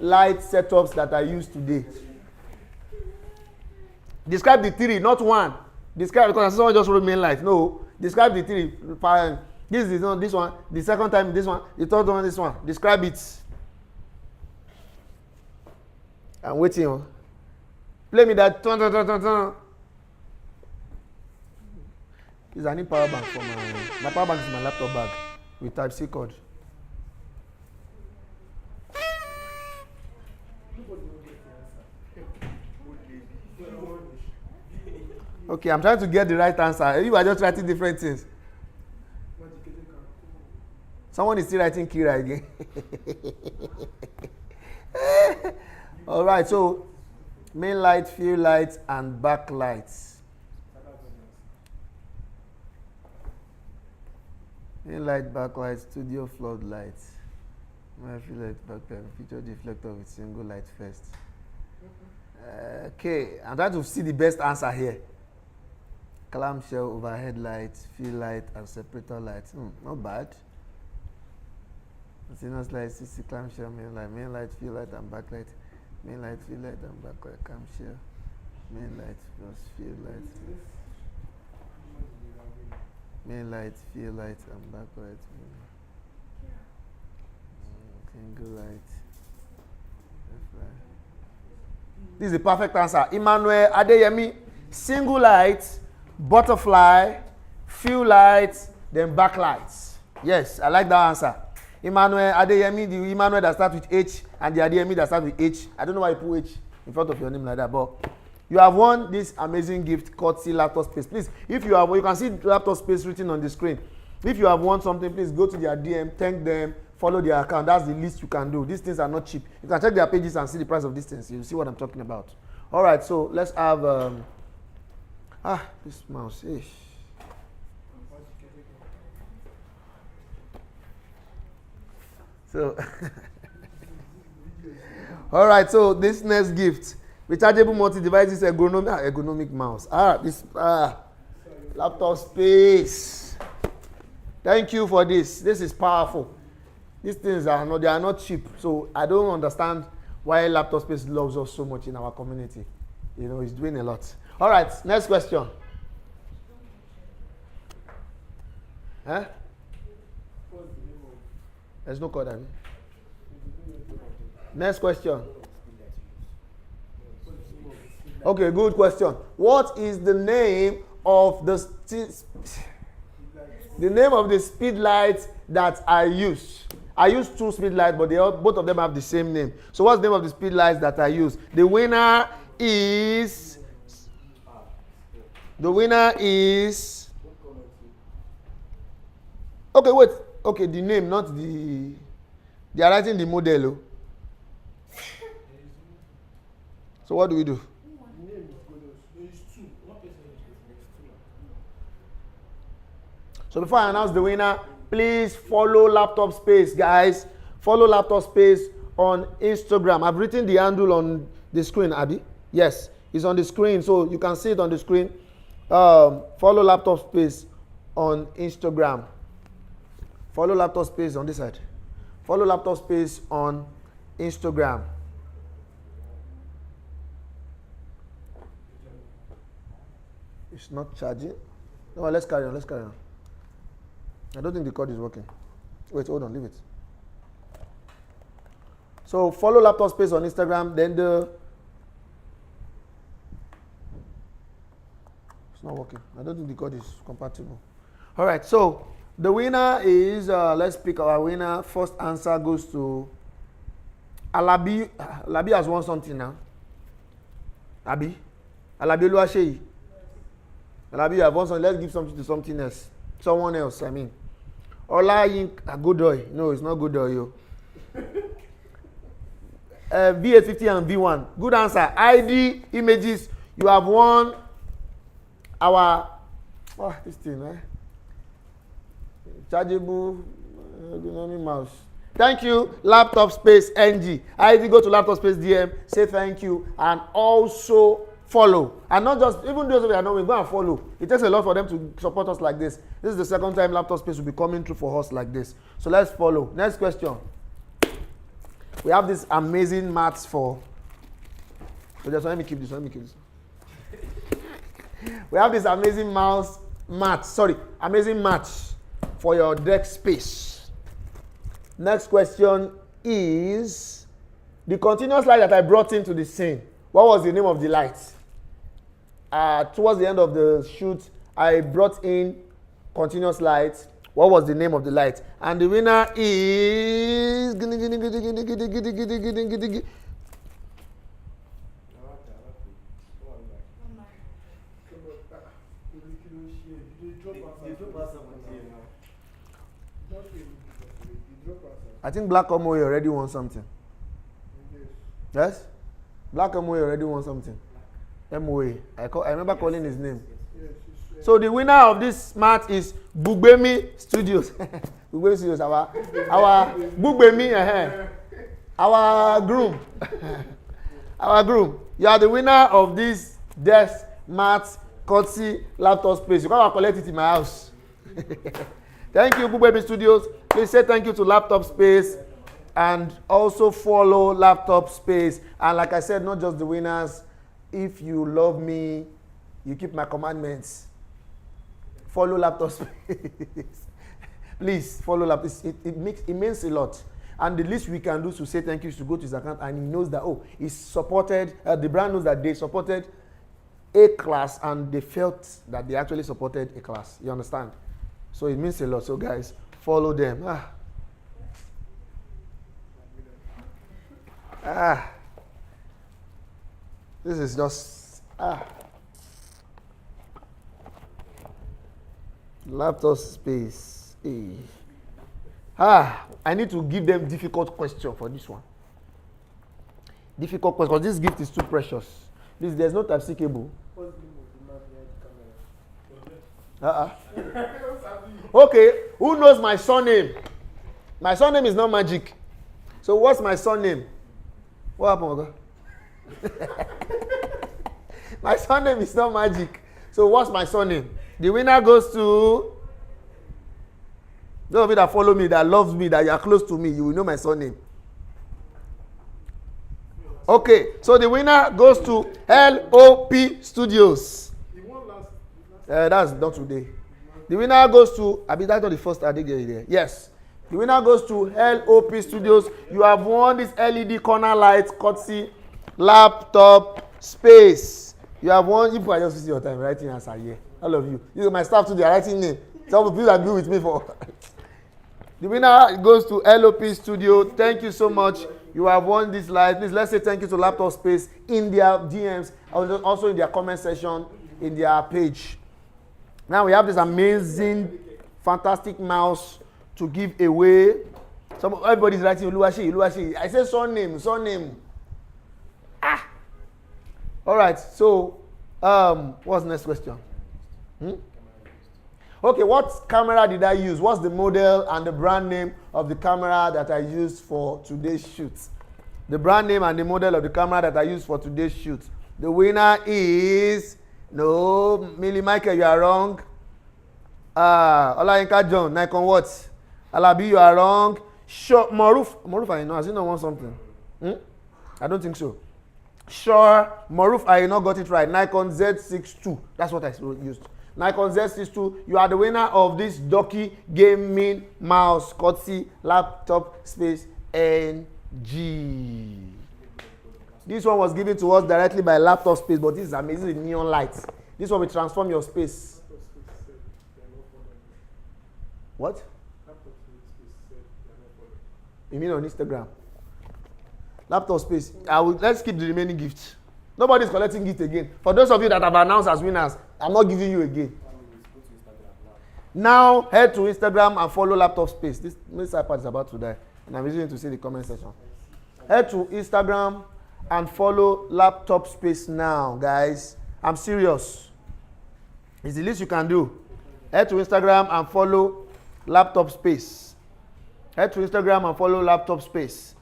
light setups that I use today? Describe the 3, not 1. Describe, because someone just wrote main light. No, describe the 3. This is not this one. The second time this one. The third one this one. Describe it. I'm waiting. Play me that. I need power bank for my power bank is my laptop bag with Type-C cord. Okay, I'm trying to get the right answer. You are just writing different things. Someone is still writing Kira again. All right, so main light, field light, and backlights. Main light, backlight, studio floodlights. My field light, backlight, feature deflector with single light first. Okay, I'm trying to see the best answer here. Clamshell, overhead light, field light, and separator light. Not bad. Continuous light, CC clamshell, main light, field light, and backlight. Main light, field light, and backlight, clamshell. Main light plus field light. Main light, field light, and backlight. Single light. This is the perfect answer. Emmanuel Adeyemi, single light, butterfly, field lights, then backlights. Yes, I like that answer. Emmanuel Adeyemi, the Emmanuel that starts with H, and the Adeyemi that starts with H. I don't know why you put H in front of your name like that, but you have won this amazing gift called Laptop Space. Please, if you have, you can see Laptop Space written on the screen. If you have won something, please go to their DM, thank them, follow their account. That's the least you can do. These things are not cheap. You can check their pages and see the price of these things. You'll see what I'm talking about. All right, so let's have this mouse. Ish. So, all right. So this next gift, rechargeable multi-devices ergonomic mouse. This Laptop Space. Thank you for this. This is powerful. These things are not, they are not cheap. So I don't understand why Laptop Space loves us so much in our community. You know, it's doing a lot. All right, next question. Huh? There's no code, Abby. Next question. Okay, good question. What is the name of the speed lights that I use? I use 2 speed lights, but both of them have the same name. So what's the name of the speed lights that I use? The winner is. Okay, wait. Okay, the name, not the. They are writing the model. Oh. So what do we do? So before I announce the winner, please follow Laptop Space, guys. Follow Laptop Space on Instagram. I've written the handle on the screen, Abby. Yes, it's on the screen, so you can see it on the screen. Follow Laptop Space on Instagram. Follow Laptop Space on this side. Follow Laptop Space on Instagram. It's not charging. No, let's carry on. I don't think the cord is working. Wait, hold on, leave it. So follow Laptop Space on Instagram, then it's not working. I don't think the cord is compatible. All right, so the winner is, let's pick our winner. First answer goes to Alabi. Alabi has won something now. Alabi Oluwaseyi. Alabi, you have won something. Let's give something to something else. Someone else, I mean. Godoy. No, it's not Godoy, yo. V850 and V1. Good answer. ID images. You have won our this thing, eh? Chargeable mouse. Thank you, Laptop Space NG. ID, go to Laptop Space DM, say thank you, and also follow. And not just, even those of you are not, we go and follow. It takes a lot for them to support us like this. This is the second time Laptop Space will be coming through for us like this. So let's follow. Next question. We have this amazing mats for. So just let me keep this. We have this amazing amazing mats for your desk space. Next question is the continuous light that I brought into the scene. What was the name of the light? Towards the end of the shoot, I brought in continuous light. What was the name of the light? And the winner is. I think Black Omoe already won something. Yes? Black Omoe already won something. MOA. I remember calling his name. So the winner of this match is Bugbemi Studios. Bugbemi Studios, our Bugbemi, our groom. Our groom. You are the winner of this desk mat courtesy Laptop Space. You can collect it in my house. Thank you, Bugbemi Studios. Please say thank you to Laptop Space and also follow Laptop Space. And like I said, not just the winners. If you love me, you keep my commandments. Follow Laptop Space. Please follow Laptop. It means a lot. And the least we can do to say thank you is to go to his account, and he knows that, oh, he's supported. The brand knows that they supported a class and they felt that they actually supported a class. You understand? So it means a lot. So guys, follow them. This is just Laptop Space. I need to give them difficult question for this one. Difficult question, because this gift is too precious. There's no Type-C cable. Okay, who knows my surname? My surname is not Magic. So what's my surname? What happened, Oga? My surname is not Magic. So what's my surname? The winner goes to Those of you that follow me, that loves me, that you are close to me, you will know my surname. Okay, so the winner goes to LOP Studios. That's not today. The winner goes to, I mean, that's not the first I did get there. Yes. The winner goes to LOP Studios. You have won this LED corner light, courtesy, laptop, space. You have won, you are just wasting your time writing answer here. All of you. You my staff today are writing name. Some of you that be with me for. The winner goes to LOP Studio. Thank you so much. You have won this light. Please let's say thank you to Laptop Space in their DMs, also in their comment section, in their page. Now we have this amazing, fantastic mouse to give away. Everybody's writing Uluwashi. I say surname. All right. So, what's the next question? Okay, what camera did I use? What's the model and the brand name of the camera that I used for today's shoot? The brand name and the model of the camera that I used for today's shoot. The winner is... No, Millie Michael, you are wrong. Olayinka John, Nikon what? Alabi, you are wrong. Sure, Maruf, I know. Has he not won something? I don't think so. Sure, Maruf, I not got it right. Nikon Z62. That's what I used. Nikon Z62. You are the winner of this Doki gaming mouse, courtesy Laptop Space NG. This one was given to us directly by Laptop Space, but this is amazing with neon lights. This one will transform your space. What? You mean on Instagram? Laptop Space. Let's keep the remaining gifts. Nobody's collecting gift again. For those of you that have announced as winners, I'm not giving you again. Now head to Instagram and follow Laptop Space. This iPad is about to die, and I'm using it to see the comment section. Head to Instagram and follow Laptop Space now, guys. I'm serious. It's the least you can do. Head to Instagram and follow Laptop Space. Head to Instagram and follow Laptop Space.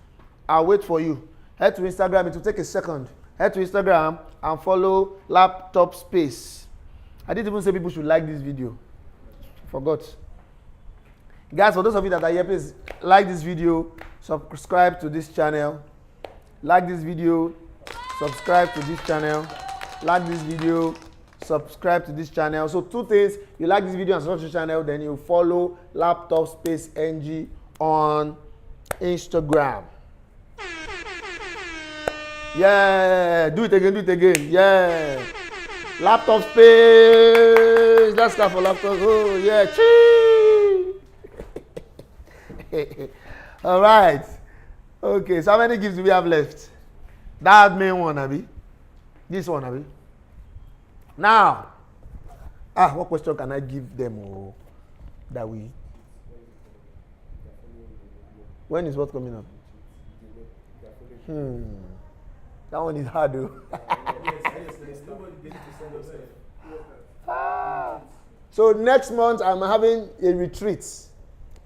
I'll wait for you. Head to Instagram. It will take a second. Head to Instagram and follow Laptop Space. I didn't even say people should like this video. Forgot. Guys, for those of you that are here, please like this video, subscribe to this channel. Like this video, subscribe to this channel. Like this video, subscribe to this channel. So 2 things: you like this video and subscribe to the channel, then you follow Laptop Space NG on Instagram. Yeah, do it again. Yeah, Laptop Space. Let's go for Laptop. Oh yeah, chee. All right. Okay, so how many gifts do we have left? That main one, Abi. This one, Abi. Now, what question can I give them? That we. When is what coming up? That one is hard, though. So next month I'm having a retreat.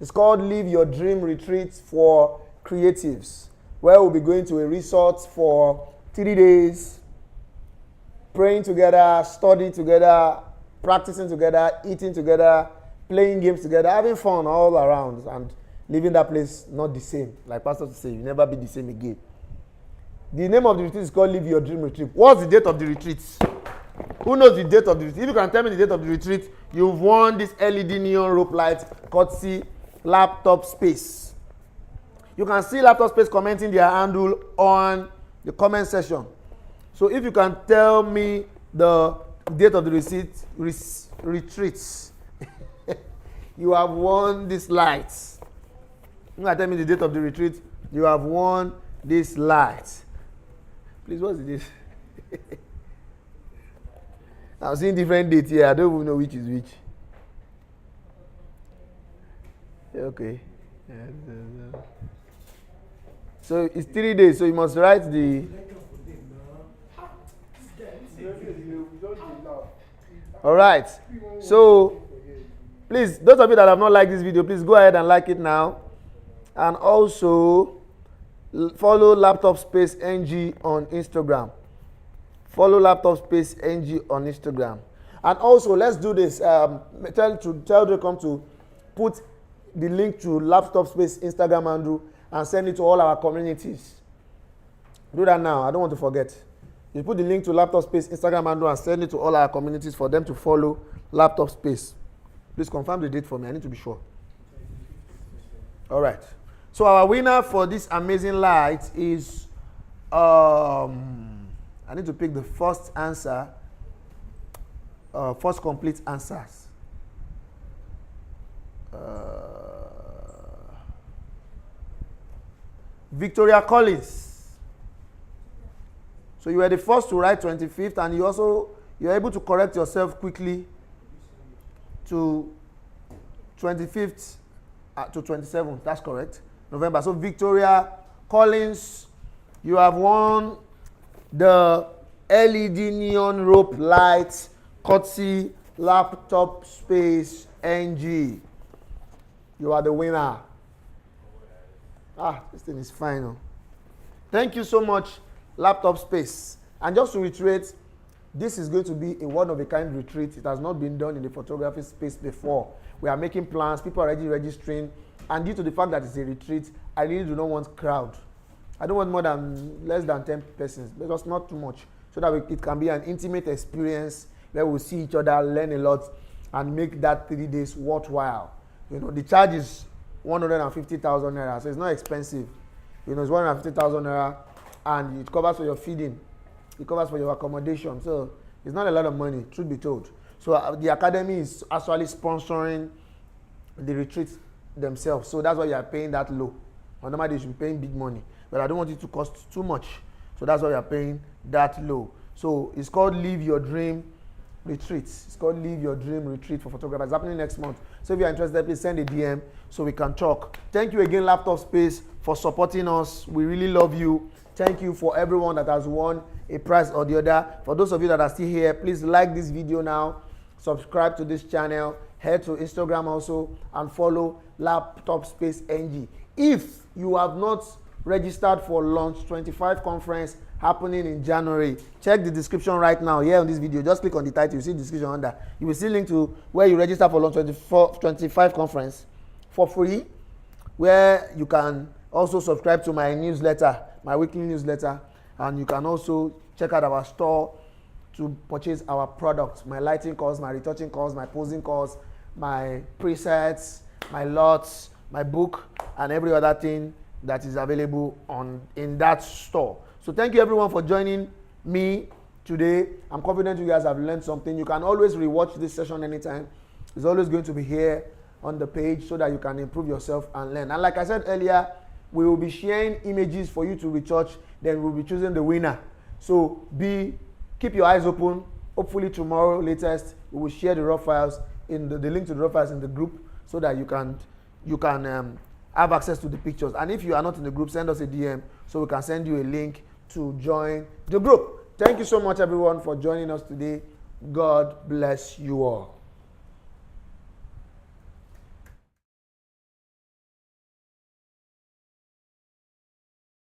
It's called Live Your Dream Retreat for Creatives, where we'll be going to a resort for 3 days, praying together, studying together, practicing together, eating together, playing games together, having fun all around, and leaving that place not the same. Like Pastor say, you'll never be the same again. The name of the retreat is called Live Your Dream Retreat. What's the date of the retreat? Who knows the date of the retreat? If you can tell me the date of the retreat, you've won this LED neon rope light, courtesy Laptop Space. You can see Laptop Space commenting their handle on the comment section. So if you can tell me the date of the retreats, you have won this light. You can tell me the date of the retreat, you have won this light. Please, what's this? I'm seeing different dates here. I don't even know which is which. Okay. So it's 3 days, so you must write the... Alright. So, please, those of you that have not liked this video, please go ahead and like it now. And also, follow Laptop Space NG on Instagram. Follow Laptop Space NG on Instagram. And also, let's do this. Tell Dracom to put the link to Laptop Space Instagram handle and send it to all our communities. Do that now. I don't want to forget. You put the link to Laptop Space Instagram handle and send it to all our communities for them to follow Laptop Space. Please confirm the date for me. I need to be sure. All right. So our winner for this amazing light is I need to pick the first answer. First complete answers. Victoria Collins. So you were the first to write 25th, and you're able to correct yourself quickly to 25th to 27th. That's correct. November. So Victoria Collins, you have won the LED neon rope light courtesy Laptop Space NG. You are the winner. This thing is fine. Oh. Thank you so much, Laptop Space. And just to reiterate, this is going to be a one-of-a-kind retreat. It has not been done in the photography space before. We are making plans. People are already registering. And due to the fact that it's a retreat, I really do not want crowd. I don't want less than 10 persons, but just not too much, so that it can be an intimate experience where we'll see each other, learn a lot, and make that 3 days worthwhile. You know, the charge is 150,000 naira, so it's not expensive. You know, it's 150,000 naira, and it covers for your feeding, it covers for your accommodation. So it's not a lot of money, truth be told. So the academy is actually sponsoring the retreat themselves. So that's why you are paying that low. Normally you should be paying big money, but I don't want it to cost too much. So that's why you are paying that low. So it's called Live Your Dream Retreat. It's called Live Your Dream Retreat for photographers. It's happening next month. So if you're interested, please send a DM so we can talk. Thank you again, Laptop Space, for supporting us. We really love you. Thank you for everyone that has won a prize or the other. For those of you that are still here, please like this video now, subscribe to this channel, head to Instagram also, and follow Laptop Space NG. If you have not registered for Launch 25 conference happening in January, check the description right now here on this video. Just click on the title, you see the description under. You will see link to where you register for Launch 25 conference for free, where you can also subscribe to my newsletter, my weekly newsletter, and you can also check out our store to purchase our products, my lighting course, my retouching course, my posing course, my presets, my lots, my book, and every other thing that is available in that store. So thank you everyone for joining me today. I'm confident you guys have learned something. You can always rewatch this session anytime. It's always going to be here on the page so that you can improve yourself and learn. And like I said earlier, we will be sharing images for you to retouch. Then we'll be choosing the winner. So keep your eyes open. Hopefully tomorrow latest we will share the raw files in the link to the raw files in the group so that you can have access to the pictures. And if you are not in the group, send us a DM so we can send you a link to join the group. Thank you so much everyone for joining us today. God bless you all.